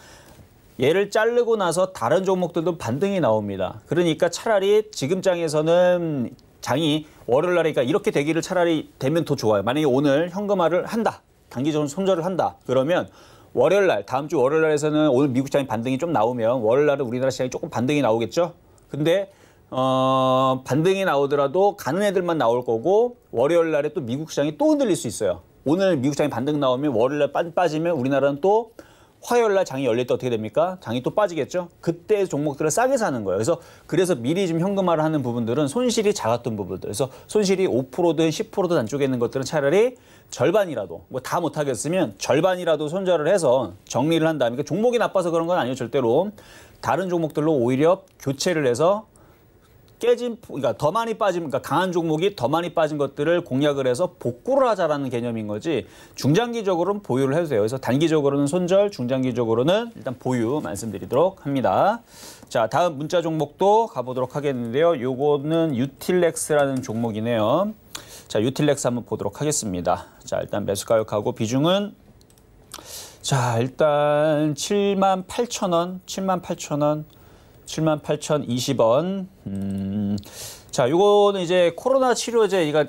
Speaker 3: 얘를 자르고 나서 다른 종목들도 반등이 나옵니다. 그러니까 차라리 지금 장에서는 장이 월요일 날이니까 이렇게 되기를 차라리 되면 더 좋아요. 만약에 오늘 현금화를 한다. 단기적으로 손절을 한다. 그러면 월요일 날, 다음 주 월요일 날에서는 오늘 미국 시장이 반등이 좀 나오면 월요일 날은 우리나라 시장이 조금 반등이 나오겠죠. 근데 반등이 나오더라도 가는 애들만 나올 거고, 월요일 날에 또 미국 시장이 또 흔들릴 수 있어요. 오늘 미국 시장이 반등 나오면 월요일 날 빠지면 우리나라는 또 화요일 날 장이 열릴 때 어떻게 됩니까? 장이 또 빠지겠죠? 그때 종목들을 싸게 사는 거예요. 그래서 미리 좀 현금화를 하는 부분들은 손실이 작았던 부분들. 그래서 손실이 5%든 10%든 안쪽에 있는 것들은 차라리 절반이라도, 뭐 다 못하겠으면 절반이라도 손절을 해서 정리를 한 다음에, 그러니까 종목이 나빠서 그런 건 아니에요, 절대로. 다른 종목들로 오히려 교체를 해서 그러니까 더 많이 빠진, 그러니까 강한 종목이 더 많이 빠진 것들을 공략을 해서 복구를 하자라는 개념인 거지, 중장기적으로는 보유를 해도 돼요. 그래서 단기적으로는 손절, 중장기적으로는 일단 보유 말씀드리도록 합니다. 자, 다음 문자 종목도 가보도록 하겠는데요. 요거는 유틸렉스라는 종목이네요. 자, 유틸렉스 한번 보도록 하겠습니다. 자, 일단 매수 가격하고 비중은, 자, 일단 78,000원, 78,020원. 자, 요거는 이제 코로나 치료제, 이거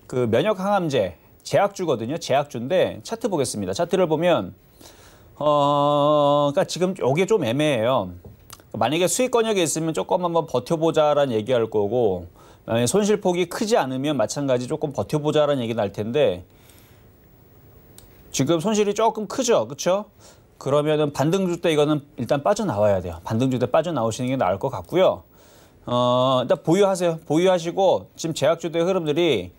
Speaker 3: 그 면역 항암제 제약주거든요. 제약주인데 차트 보겠습니다. 차트를 보면 그러니까 지금 요게 좀 애매해요. 만약에 수익권역에 있으면 조금 한번 버텨보자라는 얘기할 거고, 만약에 손실폭이 크지 않으면 마찬가지 조금 버텨보자라는 얘기 날 텐데, 지금 손실이 조금 크죠, 그렇죠? 그러면은 반등주 때 이거는 일단 빠져나와야 돼요. 반등주 때 빠져나오시는 게 나을 것 같고요. 일단 보유하세요. 보유하시고, 지금 제약주들의 흐름들이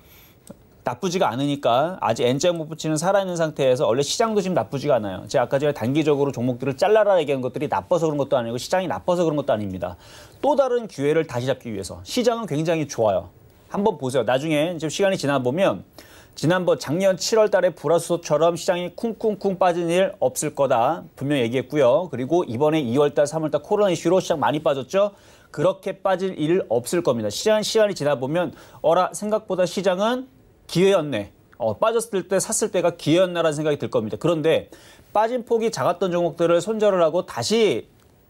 Speaker 3: 나쁘지가 않으니까 아직 N자 못 붙이는 살아있는 상태에서, 원래 시장도 지금 나쁘지가 않아요. 제가 아까 전에 단기적으로 종목들을 잘라라 얘기한 것들이 나빠서 그런 것도 아니고 시장이 나빠서 그런 것도 아닙니다. 또 다른 기회를 다시 잡기 위해서. 시장은 굉장히 좋아요. 한번 보세요. 나중에 지금 시간이 지나 보면 지난번 작년 7월 달에 불화수소처럼 시장이 쿵쿵쿵 빠진 일 없을 거다 분명히 얘기했고요. 그리고 이번에 2월 달, 3월 달 코로나 이슈로 시장 많이 빠졌죠. 그렇게 빠질 일 없을 겁니다. 시간이 지나 보면 생각보다 시장은 기회였네. 빠졌을 때 샀을 때가 기회였나라는 생각이 들 겁니다. 그런데 빠진 폭이 작았던 종목들을 손절을 하고 다시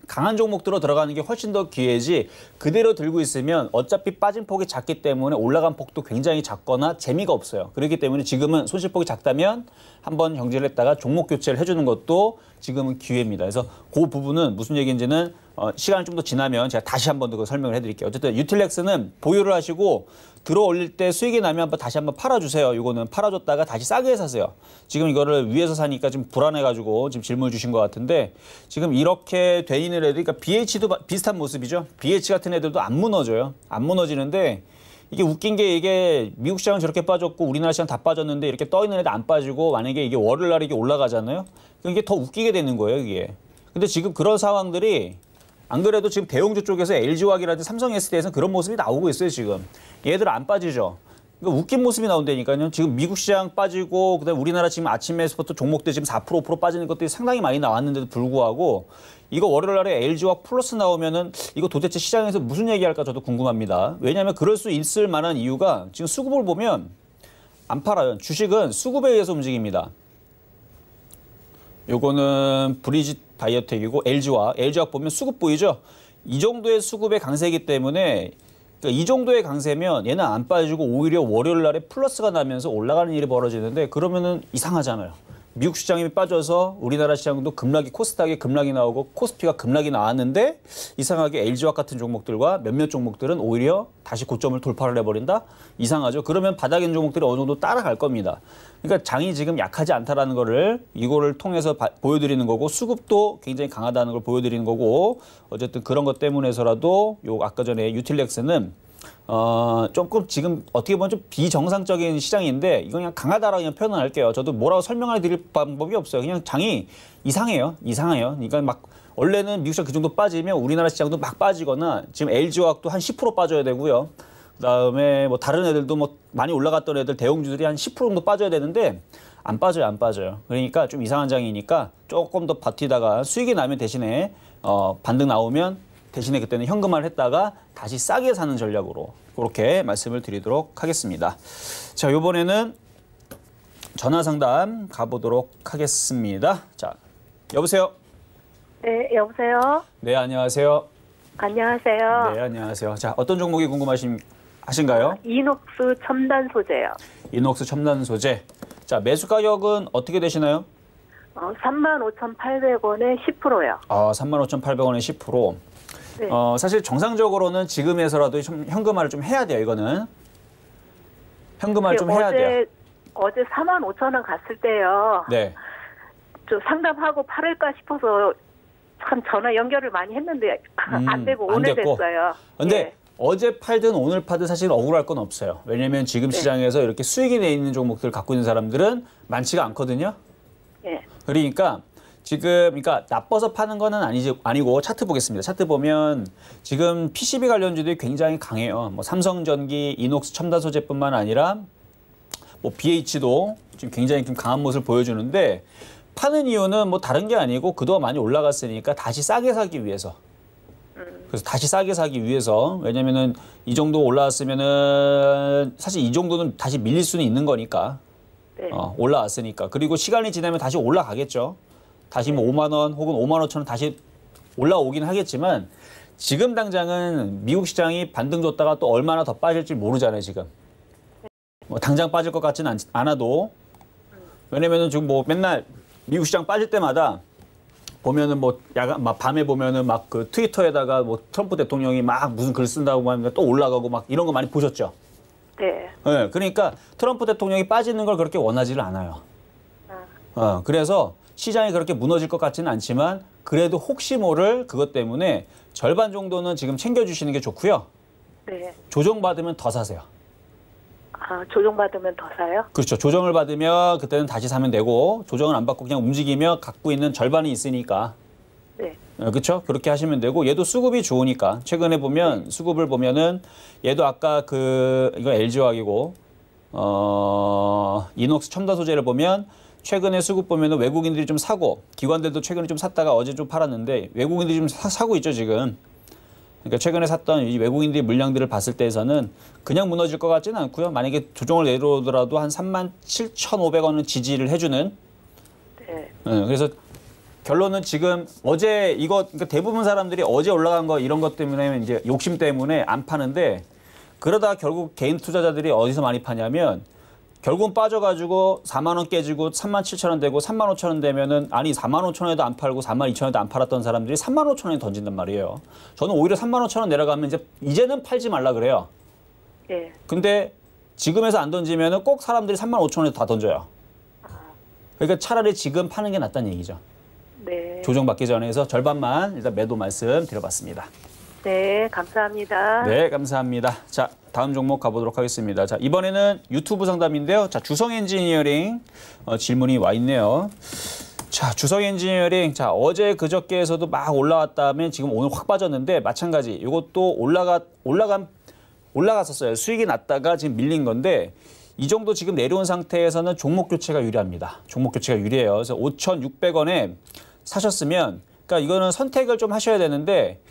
Speaker 3: 강한 종목들로 들어가는 게 훨씬 더 기회지 그대로 들고 있으면 어차피 빠진 폭이 작기 때문에 올라간 폭도 굉장히 작거나 재미가 없어요. 그렇기 때문에 지금은 손실폭이 작다면 한번 정지를 했다가 종목 교체를 해주는 것도 지금은 기회입니다. 그래서 그 부분은 무슨 얘기인지는 시간이 좀 더 지나면 제가 다시 한번 더 설명을 해드릴게요. 어쨌든 유틸렉스는 보유를 하시고 들어 올릴 때 수익이 나면 다시 한번 팔아주세요. 이거는 팔아줬다가 다시 싸게 사세요. 지금 이거를 위에서 사니까 좀 불안해가지고 지금 질문을 주신 것 같은데 지금 이렇게 돼 있는 애들, 그러니까 BH도 비슷한 모습이죠. BH 같은 애들도 안 무너져요. 안 무너지는데 이게 웃긴 게 이게 미국 시장은 저렇게 빠졌고 우리나라 시장 다 빠졌는데 이렇게 떠 있는 애들 안 빠지고 만약에 이게 월요일 날 이게 올라가잖아요. 그럼 이게 더 웃기게 되는 거예요, 이게. 근데 지금 그런 상황들이 안 그래도 지금 대형주 쪽에서 LG화학이라든지 삼성 SD에서는 그런 모습이 나오고 있어요, 지금. 얘들 안 빠지죠. 그러니까 웃긴 모습이 나온다니까요. 지금 미국 시장 빠지고 그다음에 우리나라 지금 아침에서부터 종목들 지금 4%, 5% 빠지는 것들이 상당히 많이 나왔는데도 불구하고 이거 월요일 날에 LG화학 플러스 나오면은 이거 도대체 시장에서 무슨 얘기할까 저도 궁금합니다. 왜냐하면 그럴 수 있을 만한 이유가 지금 수급을 보면 안 팔아요. 주식은 수급에 의해서 움직입니다. 요거는 브리짓 바이오텍이고 LG화학 보면 수급 보이죠? 이 정도의 수급의 강세이기 때문에 그러니까 이 정도의 강세면 얘는 안 빠지고 오히려 월요일 날에 플러스가 나면서 올라가는 일이 벌어지는데 그러면은 이상하잖아요. 미국 시장이 빠져서 우리나라 시장도 급락이 코스닥에 급락이 나오고 코스피가 급락이 나왔는데 이상하게 LG화학 같은 종목들과 몇몇 종목들은 오히려 다시 고점을 돌파를 해버린다? 이상하죠. 그러면 바닥에 있는 종목들이 어느 정도 따라갈 겁니다. 그러니까 장이 지금 약하지 않다라는 거를 이거를 통해서 보여드리는 거고 수급도 굉장히 강하다는 걸 보여드리는 거고 어쨌든 그런 것 때문에서라도 요 아까 전에 유틸렉스는 조금 지금 어떻게 보면 좀 비정상적인 시장인데 이건 그냥 강하다라고 그냥 표현을 할게요. 저도 뭐라고 설명을 드릴 방법이 없어요. 그냥 장이 이상해요. 그러니까 막 원래는 미국 시장 그 정도 빠지면 우리나라 시장도 막 빠지거나 지금 LG화학도 한 10% 빠져야 되고요. 그다음에 뭐 다른 애들도 뭐 많이 올라갔던 애들 대형주들이 한 10% 정도 빠져야 되는데 안 빠져요. 그러니까 좀 이상한 장이니까 조금 더 버티다가 수익이 나면 대신에 반등 나오면 대신에 그때는 현금화를 했다가 다시 싸게 사는 전략으로 그렇게 말씀을 드리도록 하겠습니다. 자, 이번에는 전화 상담 가보도록 하겠습니다. 자, 여보세요?
Speaker 4: 네, 여보세요?
Speaker 3: 네, 안녕하세요.
Speaker 4: 안녕하세요.
Speaker 3: 네, 안녕하세요. 자, 어떤 종목이 궁금하신가요?
Speaker 4: 이녹스 첨단 소재요.
Speaker 3: 이녹스 첨단 소재. 자, 매수 가격은 어떻게 되시나요?
Speaker 4: 35,800원에 10%요.
Speaker 3: 35,800원에 10%.
Speaker 4: 네.
Speaker 3: 사실 정상적으로는 지금에서라도 현금화를 좀 해야 돼요, 이거는. 현금화를 좀 해야 돼요.
Speaker 4: 어제 45,000원 갔을 때요.
Speaker 3: 네.
Speaker 4: 좀 상담하고 팔을까 싶어서 참 전화 연결을 많이 했는데 안 되고
Speaker 3: 안
Speaker 4: 오늘
Speaker 3: 됐고.
Speaker 4: 됐어요.
Speaker 3: 근데
Speaker 4: 예.
Speaker 3: 어제 팔든 오늘 팔든 사실 억울할 건 없어요. 왜냐면 지금
Speaker 4: 네.
Speaker 3: 시장에서 이렇게 수익이 내 있는 종목들을 갖고 있는 사람들은 많지가 않거든요.
Speaker 4: 예.
Speaker 3: 그러니까 그러니까 나빠서 파는 거는 아니고 차트 보겠습니다. 차트 보면 지금 PCB 관련주들이 굉장히 강해요. 뭐 삼성전기, 이녹스 첨단 소재뿐만 아니라 뭐 BH도 지금 굉장히 좀 강한 모습을 보여주는데 파는 이유는 뭐 다른 게 아니고 그동안 많이 올라갔으니까 다시 싸게 사기 위해서. 그래서 다시 싸게 사기 위해서 왜냐면은 이 정도 올라왔으면은 사실 이 정도는 다시 밀릴 수는 있는 거니까.
Speaker 4: 네.
Speaker 3: 올라왔으니까. 그리고 시간이 지나면 다시 올라가겠죠. 다시 뭐 5만 원 혹은 5만 5천 원 다시 올라오긴 하겠지만 지금 당장은 미국 시장이 반등 줬다가 또 얼마나 더 빠질지 모르잖아요, 지금. 뭐 당장 빠질 것 같지는 않아도. 왜냐면은 지금 뭐 맨날 미국 시장 빠질 때마다 보면은 뭐 막 밤에 보면은 막 그 트위터에다가 뭐 트럼프 대통령이 막 무슨 글 쓴다고 하면 또 올라가고 막 이런 거 많이 보셨죠?
Speaker 4: 네.
Speaker 3: 네, 그러니까 트럼프 대통령이 빠지는 걸 그렇게 원하지를 않아요. 그래서 시장이 그렇게 무너질 것 같지는 않지만 그래도 혹시 모를 그것 때문에 절반 정도는 지금 챙겨주시는 게 좋고요.
Speaker 4: 네.
Speaker 3: 조정받으면 더 사세요.
Speaker 4: 조정받으면 더 사요?
Speaker 3: 그렇죠. 조정을 받으면 그때는 다시 사면 되고 조정을 안 받고 그냥 움직이며 갖고 있는 절반이 있으니까.
Speaker 4: 네.
Speaker 3: 그렇죠. 그렇게 하시면 되고 얘도 수급이 좋으니까 최근에 보면 수급을 보면은 얘도 아까 이거 LG화학이고 이녹스 첨단 소재를 보면 최근에 수급 보면은 외국인들이 좀 사고 기관들도 최근에 좀 샀다가 어제 좀 팔았는데 외국인들이 좀 사고 있죠 지금. 그러니까 최근에 샀던 이 외국인들의 물량들을 봤을 때에서는 그냥 무너질 것 같지는 않고요. 만약에 조정을 내려오더라도 한 37,500원은 지지를 해주는.
Speaker 4: 네.
Speaker 3: 그래서 결론은 지금 어제 이거 그러니까 대부분 사람들이 어제 올라간 거 이런 것 때문에 이제 욕심 때문에 안 파는데 그러다 결국 개인 투자자들이 어디서 많이 파냐면 결국은 빠져가지고 4만 원 깨지고 37,000원 되고 3만 5천 원 되면은 아니 4만 5천 원에도 안 팔고 4만 2천 원에도 안 팔았던 사람들이 3만 5천 원에 던진단 말이에요. 저는 오히려 3만 5천 원 내려가면 이제는 팔지 말라 그래요.
Speaker 4: 네.
Speaker 3: 근데 지금에서 안 던지면은 꼭 사람들이 3만 5천 원에 다 던져요. 그러니까 차라리 지금 파는 게 낫다는 얘기죠.
Speaker 4: 네.
Speaker 3: 조정받기 전에 해서 절반만 일단 매도 말씀 드려봤습니다.
Speaker 4: 네, 감사합니다.
Speaker 3: 네, 감사합니다. 자, 다음 종목 가보도록 하겠습니다. 자, 이번에는 유튜브 상담인데요. 자, 주성 엔지니어링 질문이 와 있네요. 자, 주성 엔지니어링. 자, 어제 그저께에서도 막 올라왔다면 지금 오늘 확 빠졌는데 마찬가지. 이것도 올라갔었어요. 수익이 났다가 지금 밀린 건데 이 정도 지금 내려온 상태에서는 종목 교체가 유리합니다. 종목 교체가 유리해요. 그래서 5,600원에 사셨으면 그러니까 이거는 선택을 좀 하셔야 되는데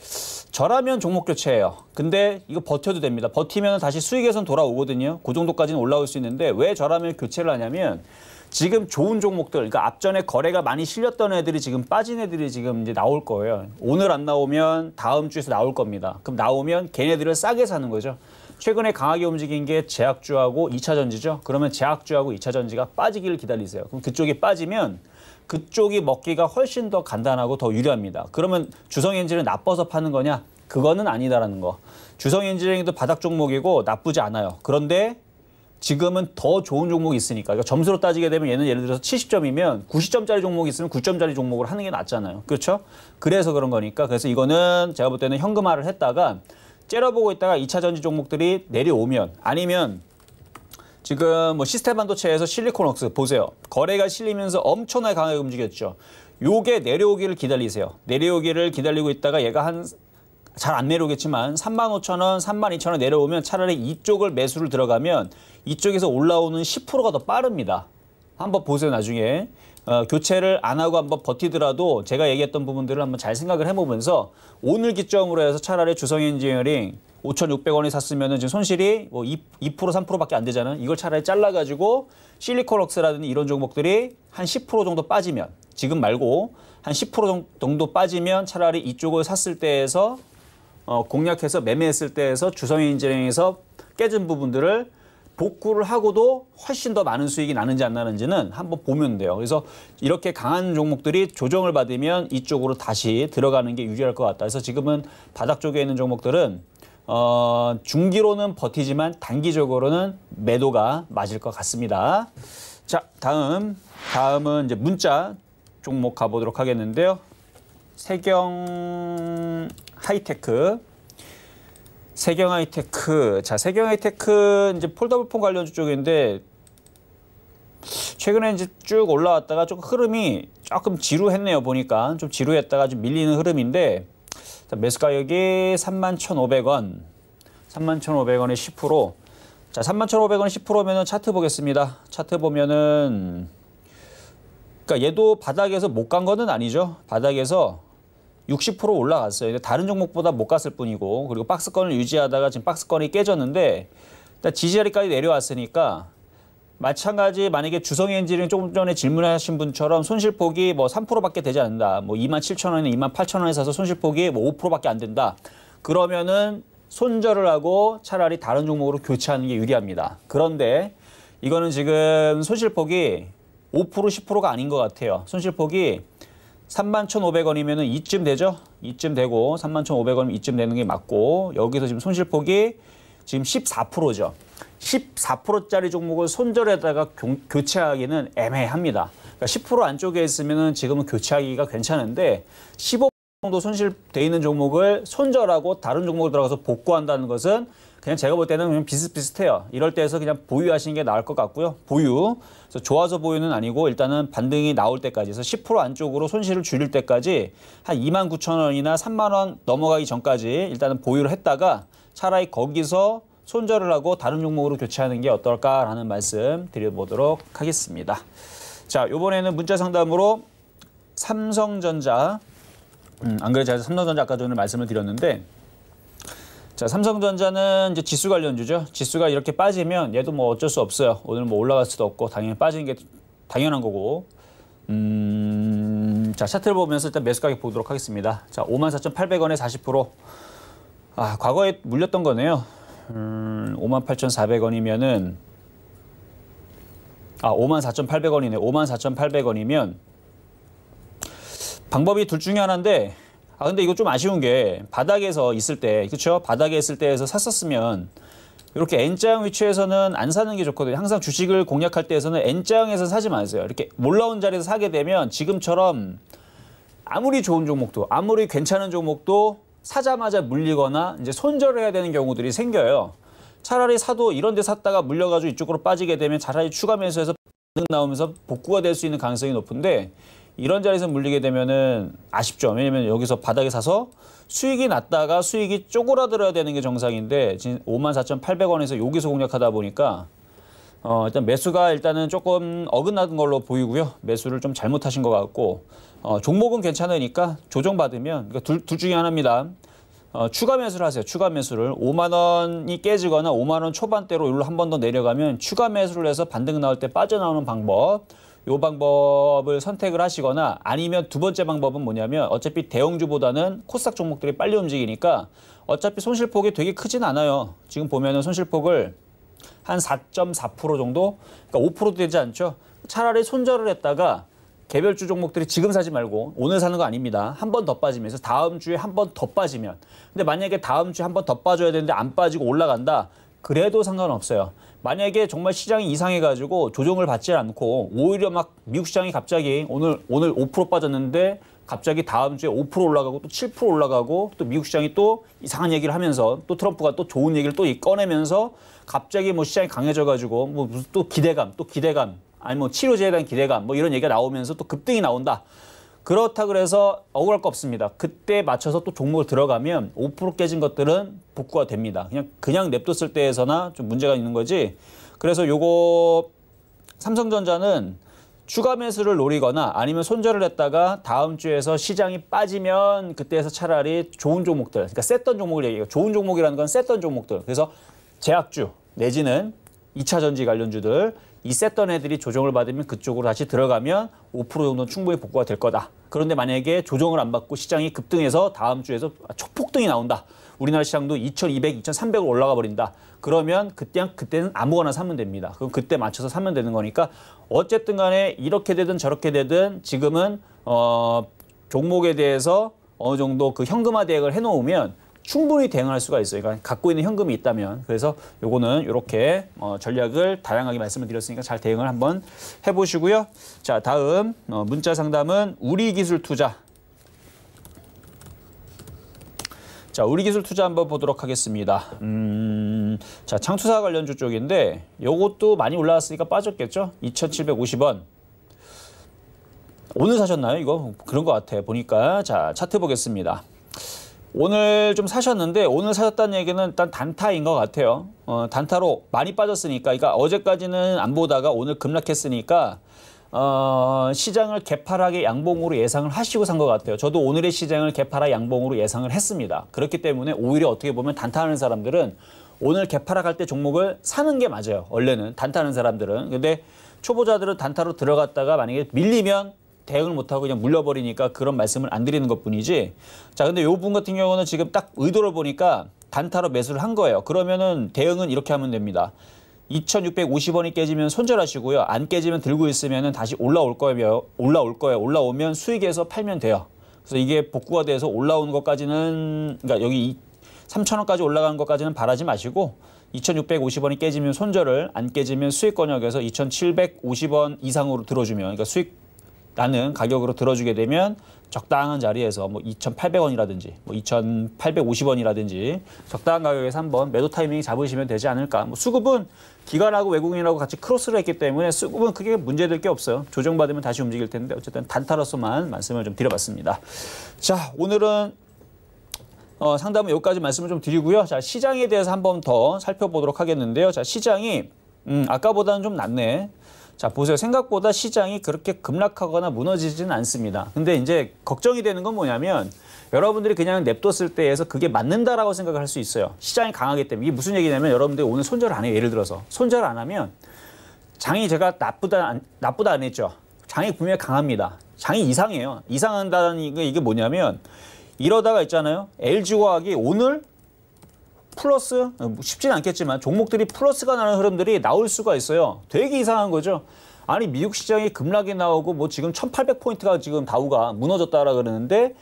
Speaker 3: 저라면 종목 교체예요. 근데 이거 버텨도 됩니다. 버티면 다시 수익에선 돌아오거든요. 그 정도까지는 올라올 수 있는데 왜 저라면 교체를 하냐면 지금 좋은 종목들, 그러니까 앞전에 거래가 많이 실렸던 애들이 지금 빠진 애들이 지금 이제 나올 거예요. 오늘 안 나오면 다음 주에서 나올 겁니다. 그럼 나오면 걔네들을 싸게 사는 거죠. 최근에 강하게 움직인 게 제약주하고 2차 전지죠. 그러면 제약주하고 2차 전지가 빠지기를 기다리세요. 그럼 그쪽이 빠지면 그쪽이 먹기가 훨씬 더 간단하고 더 유리합니다. 그러면 주성엔진은 나빠서 파는 거냐? 그거는 아니다라는 거. 주성엔지니어링도 바닥 종목이고 나쁘지 않아요. 그런데 지금은 더 좋은 종목이 있으니까. 그러니까 점수로 따지게 되면 얘는 예를 들어서 70점이면 90점짜리 종목이 있으면 9점짜리 종목을 하는 게 낫잖아요. 그렇죠? 그래서 그런 거니까. 그래서 이거는 제가 볼 때는 현금화를 했다가 째려보고 있다가 2차 전지 종목들이 내려오면 아니면 지금 뭐 시스템 반도체에서 실리콘웍스 보세요. 거래가 실리면서 엄청나게 강하게 움직였죠. 요게 내려오기를 기다리세요. 내려오기를 기다리고 있다가 얘가 잘 안 내려오겠지만 35,000원, 32,000원 내려오면 차라리 이쪽을 매수를 들어가면 이쪽에서 올라오는 10%가 더 빠릅니다. 한번 보세요, 나중에. 교체를 안 하고 한번 버티더라도 제가 얘기했던 부분들을 한번 잘 생각을 해보면서 오늘 기점으로 해서 차라리 주성엔지니어링 5,600원에 샀으면 지금 손실이 뭐 2%, 3%밖에 안 되잖아요. 이걸 차라리 잘라가지고 실리콘웍스라든지 이런 종목들이 한 10% 정도 빠지면 지금 말고 한 10% 정도 빠지면 차라리 이쪽을 샀을 때에서 공략해서 매매했을 때에서 주성엔지니어링에서 깨진 부분들을 복구를 하고도 훨씬 더 많은 수익이 나는지 안 나는지는 한번 보면 돼요. 그래서 이렇게 강한 종목들이 조정을 받으면 이쪽으로 다시 들어가는 게 유리할 것 같다. 그래서 지금은 바닥 쪽에 있는 종목들은 중기로는 버티지만 단기적으로는 매도가 맞을 것 같습니다. 자, 다음은 이제 문자 종목 가보도록 하겠는데요. 세경 하이테크. 자, 세경 하이테크 이제 폴더블폰 관련주 쪽인데 최근에 이제 쭉 올라왔다가 조금 흐름이 조금 지루했네요. 보니까 좀 지루했다가 좀 밀리는 흐름인데 자, 매수 가격이 31,500원. 31,500원에 10%. 자, 31,500원에 10%면은 차트 보겠습니다. 차트 보면은 그러니까 얘도 바닥에서 못 간 거는 아니죠. 바닥에서 60% 올라갔어요. 다른 종목보다 못 갔을 뿐이고 그리고 박스권을 유지하다가 지금 박스권이 깨졌는데 일단 지지자리까지 내려왔으니까 마찬가지 만약에 주성엔지니어링 조금 전에 질문하신 분처럼 손실폭이 뭐 3%밖에 되지 않는다. 뭐 27,000원에 28,000원에 사서 손실폭이 뭐 5%밖에 안 된다. 그러면은 손절을 하고 차라리 다른 종목으로 교체하는 게 유리합니다. 그런데 이거는 지금 손실폭이 5%, 10%가 아닌 것 같아요. 손실폭이 31,500원이면 이쯤 되죠? 이쯤 되고 31,500원이면 이쯤 되는 게 맞고 여기서 지금 손실폭이 지금 14%죠. 14%짜리 종목을 손절에다가 교체하기는 애매합니다. 그러니까 10% 안쪽에 있으면 지금은 교체하기가 괜찮은데 15% 정도 손실돼 있는 종목을 손절하고 다른 종목으로 들어가서 복구한다는 것은 그냥 제가 볼 때는 그냥 비슷비슷해요. 이럴 때에서 그냥 보유하시는 게 나을 것 같고요. 보유. 그래서 좋아서 보유는 아니고 일단은 반등이 나올 때까지 해서 10% 안쪽으로 손실을 줄일 때까지 한 29,000원이나 3만 원 넘어가기 전까지 일단은 보유를 했다가 차라리 거기서 손절을 하고 다른 종목으로 교체하는 게 어떨까라는 말씀 드려보도록 하겠습니다. 자, 이번에는 문자 상담으로 삼성전자, 안 그래도 제가 삼성전자 아까 전에 말씀을 드렸는데, 자, 삼성전자는 이제 지수 관련주죠. 지수가 이렇게 빠지면 얘도 뭐 어쩔 수 없어요. 오늘 뭐 올라갈 수도 없고 당연히 빠지는 게 당연한 거고. 자, 차트를 보면서 일단 매수 가격 보도록 하겠습니다. 자, 54,800원에 40%. 아, 과거에 물렸던 거네요. 58,400원이면은 54,800원이네. 54,800원이면 방법이 둘 중에 하나인데, 근데 이거 좀 아쉬운 게 바닥에서 있을 때, 그렇죠? 바닥에 있을 때에서 샀었으면 이렇게 N자형 위치에서는 안 사는 게 좋거든요. 항상 주식을 공략할 때에서는 N자형에서 사지 마세요. 이렇게 올라온 자리에서 사게 되면 지금처럼 아무리 좋은 종목도, 아무리 괜찮은 종목도 사자마자 물리거나 이제 손절을 해야 되는 경우들이 생겨요. 차라리 사도 이런 데 샀다가 물려가지고 이쪽으로 빠지게 되면 차라리 추가 매수해서 나오면서 복구가 될 수 있는 가능성이 높은데, 이런 자리에서 물리게 되면은 아쉽죠. 왜냐면 여기서 바닥에 사서 수익이 났다가 수익이 쪼그라들어야 되는 게 정상인데 54,800원에서 여기서 공략하다 보니까 일단 매수가 일단은 조금 어긋나는 걸로 보이고요. 매수를 좀 잘못하신 것 같고, 종목은 괜찮으니까 조정받으면, 그러니까 둘 중에 하나입니다. 추가 매수를 하세요. 추가 매수를 5만 원이 깨지거나 5만 원 초반대로 여기로 한 번 더 내려가면 추가 매수를 해서 반등 나올 때 빠져나오는 방법, 이 방법을 선택을 하시거나, 아니면 두 번째 방법은 뭐냐면 어차피 대형주보다는 코스닥 종목들이 빨리 움직이니까 어차피 손실폭이 되게 크진 않아요. 지금 보면은 손실폭을 한 4.4% 정도, 그러니까 5%도 되지 않죠. 차라리 손절을 했다가 개별주 종목들이 지금 사지 말고, 오늘 사는 거 아닙니다. 한 번 더 빠지면서 다음 주에 한 번 더 빠지면, 근데 만약에 다음 주에 한 번 더 빠져야 되는데 안 빠지고 올라간다, 그래도 상관없어요. 만약에 정말 시장이 이상해가지고 조정을 받지 않고 오히려 막 미국 시장이 갑자기 오늘 5% 빠졌는데 갑자기 다음 주에 5% 올라가고 또 7% 올라가고, 또 미국 시장이 또 이상한 얘기를 하면서 또 트럼프가 또 좋은 얘기를 또 꺼내면서 갑자기 뭐 시장이 강해져가지고 뭐 무슨 또 기대감, 아니 뭐 치료제에 대한 기대감, 뭐 이런 얘기가 나오면서 또 급등이 나온다. 그렇다 그래서 억울할 거 없습니다. 그때 맞춰서 또 종목을 들어가면 5% 깨진 것들은 복구가 됩니다. 그냥 냅뒀을 때에서나 좀 문제가 있는 거지. 그래서 요거 삼성전자는 추가 매수를 노리거나 아니면 손절을 했다가 다음 주에서 시장이 빠지면 그때에서 차라리 좋은 종목들, 그러니까 셌던 종목을 얘기해요. 좋은 종목이라는 건 셌던 종목들. 그래서 제약주 내지는 2차 전지 관련주들, 이 셌던 애들이 조정을 받으면 그쪽으로 다시 들어가면 5% 정도는 충분히 복구가 될 거다. 그런데 만약에 조정을 안 받고 시장이 급등해서 다음 주에서 초폭등이 나온다. 우리나라 시장도 2200, 2300으로 올라가 버린다. 그러면 그때는 아무거나 사면 됩니다. 그럼 그때 맞춰서 사면 되는 거니까, 어쨌든 간에 이렇게 되든 저렇게 되든 지금은 종목에 대해서 어느 정도 그 현금화 대응을 해놓으면 충분히 대응할 수가 있어요. 그러니까 갖고 있는 현금이 있다면. 그래서 요거는 이렇게 전략을 다양하게 말씀을 드렸으니까 잘 대응을 한번 해보시고요. 자, 다음 문자 상담은 우리기술투자. 자, 우리기술투자 한번 보도록 하겠습니다. 자, 창투사 관련주 쪽인데 요것도 많이 올라왔으니까 빠졌겠죠? 2,750원. 오늘 사셨나요, 이거? 그런 것 같아, 보니까. 자, 차트 보겠습니다. 오늘 좀 사셨는데, 오늘 사셨다는 얘기는 일단 단타인 것 같아요. 단타로 많이 빠졌으니까, 그러니까 어제까지는 안 보다가 오늘 급락했으니까 시장을 개파락의 양봉으로 예상을 하시고 산 것 같아요. 저도 오늘의 시장을 개파락 양봉으로 예상을 했습니다. 그렇기 때문에 오히려 어떻게 보면 단타하는 사람들은 오늘 개파락할 때 종목을 사는 게 맞아요. 원래는 단타하는 사람들은. 근데 초보자들은 단타로 들어갔다가 만약에 밀리면 대응을 못하고 그냥 물려버리니까 그런 말씀을 안 드리는 것뿐이지. 자, 근데 요 분 같은 경우는 지금 딱 의도를 보니까 단타로 매수를 한 거예요. 그러면은 대응은 이렇게 하면 됩니다. 2,650원이 깨지면 손절하시고요. 안 깨지면 들고 있으면은 다시 올라올 거예요. 올라오면 수익에서 팔면 돼요. 그래서 이게 복구가 돼서 올라오는 것까지는, 그러니까 여기 3,000원까지 올라가는 것까지는 바라지 마시고, 2,650원이 깨지면 손절을, 안 깨지면 수익 권역에서 2,750원 이상으로 들어주면, 그러니까 수익 나는 가격으로 들어주게 되면 적당한 자리에서 뭐 2,800원이라든지 뭐 2,850원이라든지 적당한 가격에서 한번 매도 타이밍 잡으시면 되지 않을까. 뭐 수급은 기관하고 외국인하고 같이 크로스를 했기 때문에 수급은 크게 문제될 게 없어요. 조정받으면 다시 움직일 텐데 어쨌든 단타로서만 말씀을 좀 드려봤습니다. 자, 오늘은 상담은 여기까지 말씀을 좀 드리고요. 자, 시장에 대해서 한번 더 살펴보도록 하겠는데요. 자, 시장이 아까보다는 좀 낫네. 자, 보세요. 생각보다 시장이 그렇게 급락하거나 무너지지는 않습니다. 근데 이제 걱정이 되는 건 뭐냐면 여러분들이 그냥 냅뒀을 때에서 그게 맞는다라고 생각을 할 수 있어요. 시장이 강하기 때문에. 이게 무슨 얘기냐면 여러분들이 오늘 손절을 안 해요. 예를 들어서. 손절을 안 하면 장이 제가 나쁘다 안 했죠. 장이 분명히 강합니다. 장이 이상해요. 이상한다는 게 이게 뭐냐면 이러다가 있잖아요. LG화학이 오늘 플러스, 쉽진 않겠지만 종목들이 플러스가 나는 흐름들이 나올 수가 있어요. 되게 이상한 거죠. 아니 미국 시장이 급락이 나오고 뭐 지금 1800포인트가 지금 다우가 무너졌다라 그러는데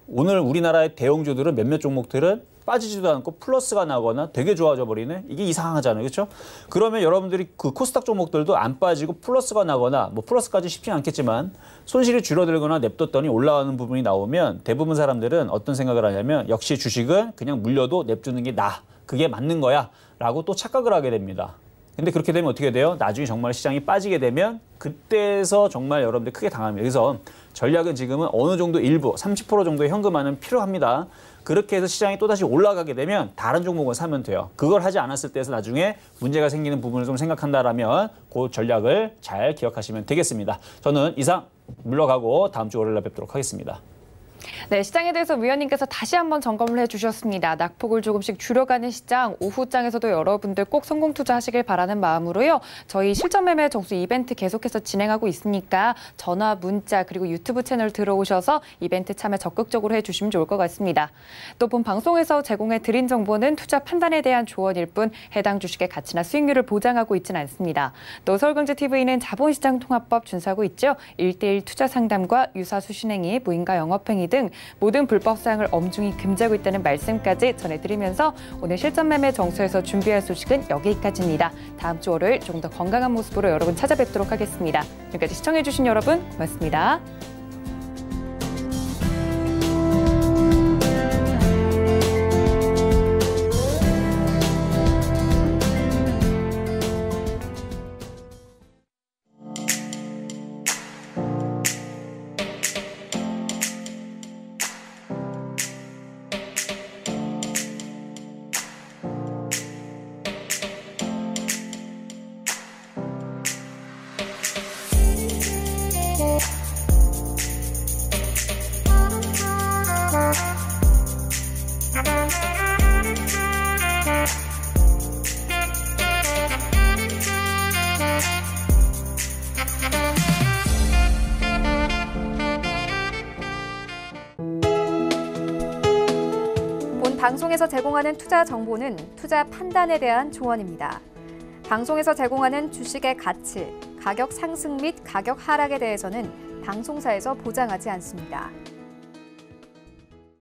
Speaker 3: 오늘 우리나라의 대형주들은 몇몇 종목들은 빠지지도 않고 플러스가 나거나 되게 좋아져 버리네. 이게 이상하잖아요. 그렇죠? 그러면 여러분들이 그 코스닥 종목들도 안 빠지고 플러스가 나거나 뭐 플러스까지 쉽진 않겠지만 손실이 줄어들거나 냅뒀더니 올라가는 부분이 나오면 대부분 사람들은 어떤 생각을 하냐면 역시 주식은 그냥 물려도 냅두는 게 나아. 그게 맞는 거야. 라고 또 착각을 하게 됩니다. 근데 그렇게 되면 어떻게 돼요? 나중에 정말 시장이 빠지게 되면 그때서 정말 여러분들 크게 당합니다. 그래서 전략은 지금은 어느 정도 일부 30% 정도의 현금화는 필요합니다. 그렇게 해서 시장이 또다시 올라가게 되면 다른 종목을 사면 돼요. 그걸 하지 않았을 때에서 나중에 문제가 생기는 부분을 좀 생각한다라면 그 전략을 잘 기억하시면 되겠습니다. 저는 이상 물러가고 다음 주 월요일에 뵙도록 하겠습니다.
Speaker 2: 네, 시장에 대해서 위원님께서 다시 한번 점검을 해주셨습니다. 낙폭을 조금씩 줄여가는 시장, 오후장에서도 여러분들 꼭 성공 투자하시길 바라는 마음으로요. 저희 실전 매매 정수 이벤트 계속해서 진행하고 있으니까 전화, 문자 그리고 유튜브 채널 들어오셔서 이벤트 참여 적극적으로 해주시면 좋을 것 같습니다. 또 본 방송에서 제공해 드린 정보는 투자 판단에 대한 조언일 뿐 해당 주식의 가치나 수익률을 보장하고 있지는 않습니다. 또 서울경제TV는 자본시장 통합법 준수하고 있죠. 1:1 투자 상담과 유사 수신행위, 무인가 영업행위 등 모든 불법 사항을 엄중히 금지하고 있다는 말씀까지 전해드리면서 오늘 실전 매매 정수에서 준비할 소식은 여기까지입니다. 다음 주 월요일 조금 더 건강한 모습으로 여러분 찾아뵙도록 하겠습니다. 지금까지 시청해주신 여러분 고맙습니다.
Speaker 1: 방송에서 제공하는 투자 정보는 투자 판단에 대한 조언입니다. 방송에서 제공하는 주식의 가치, 가격 상승 및 가격 하락에 대해서는 방송사에서 보장하지 않습니다.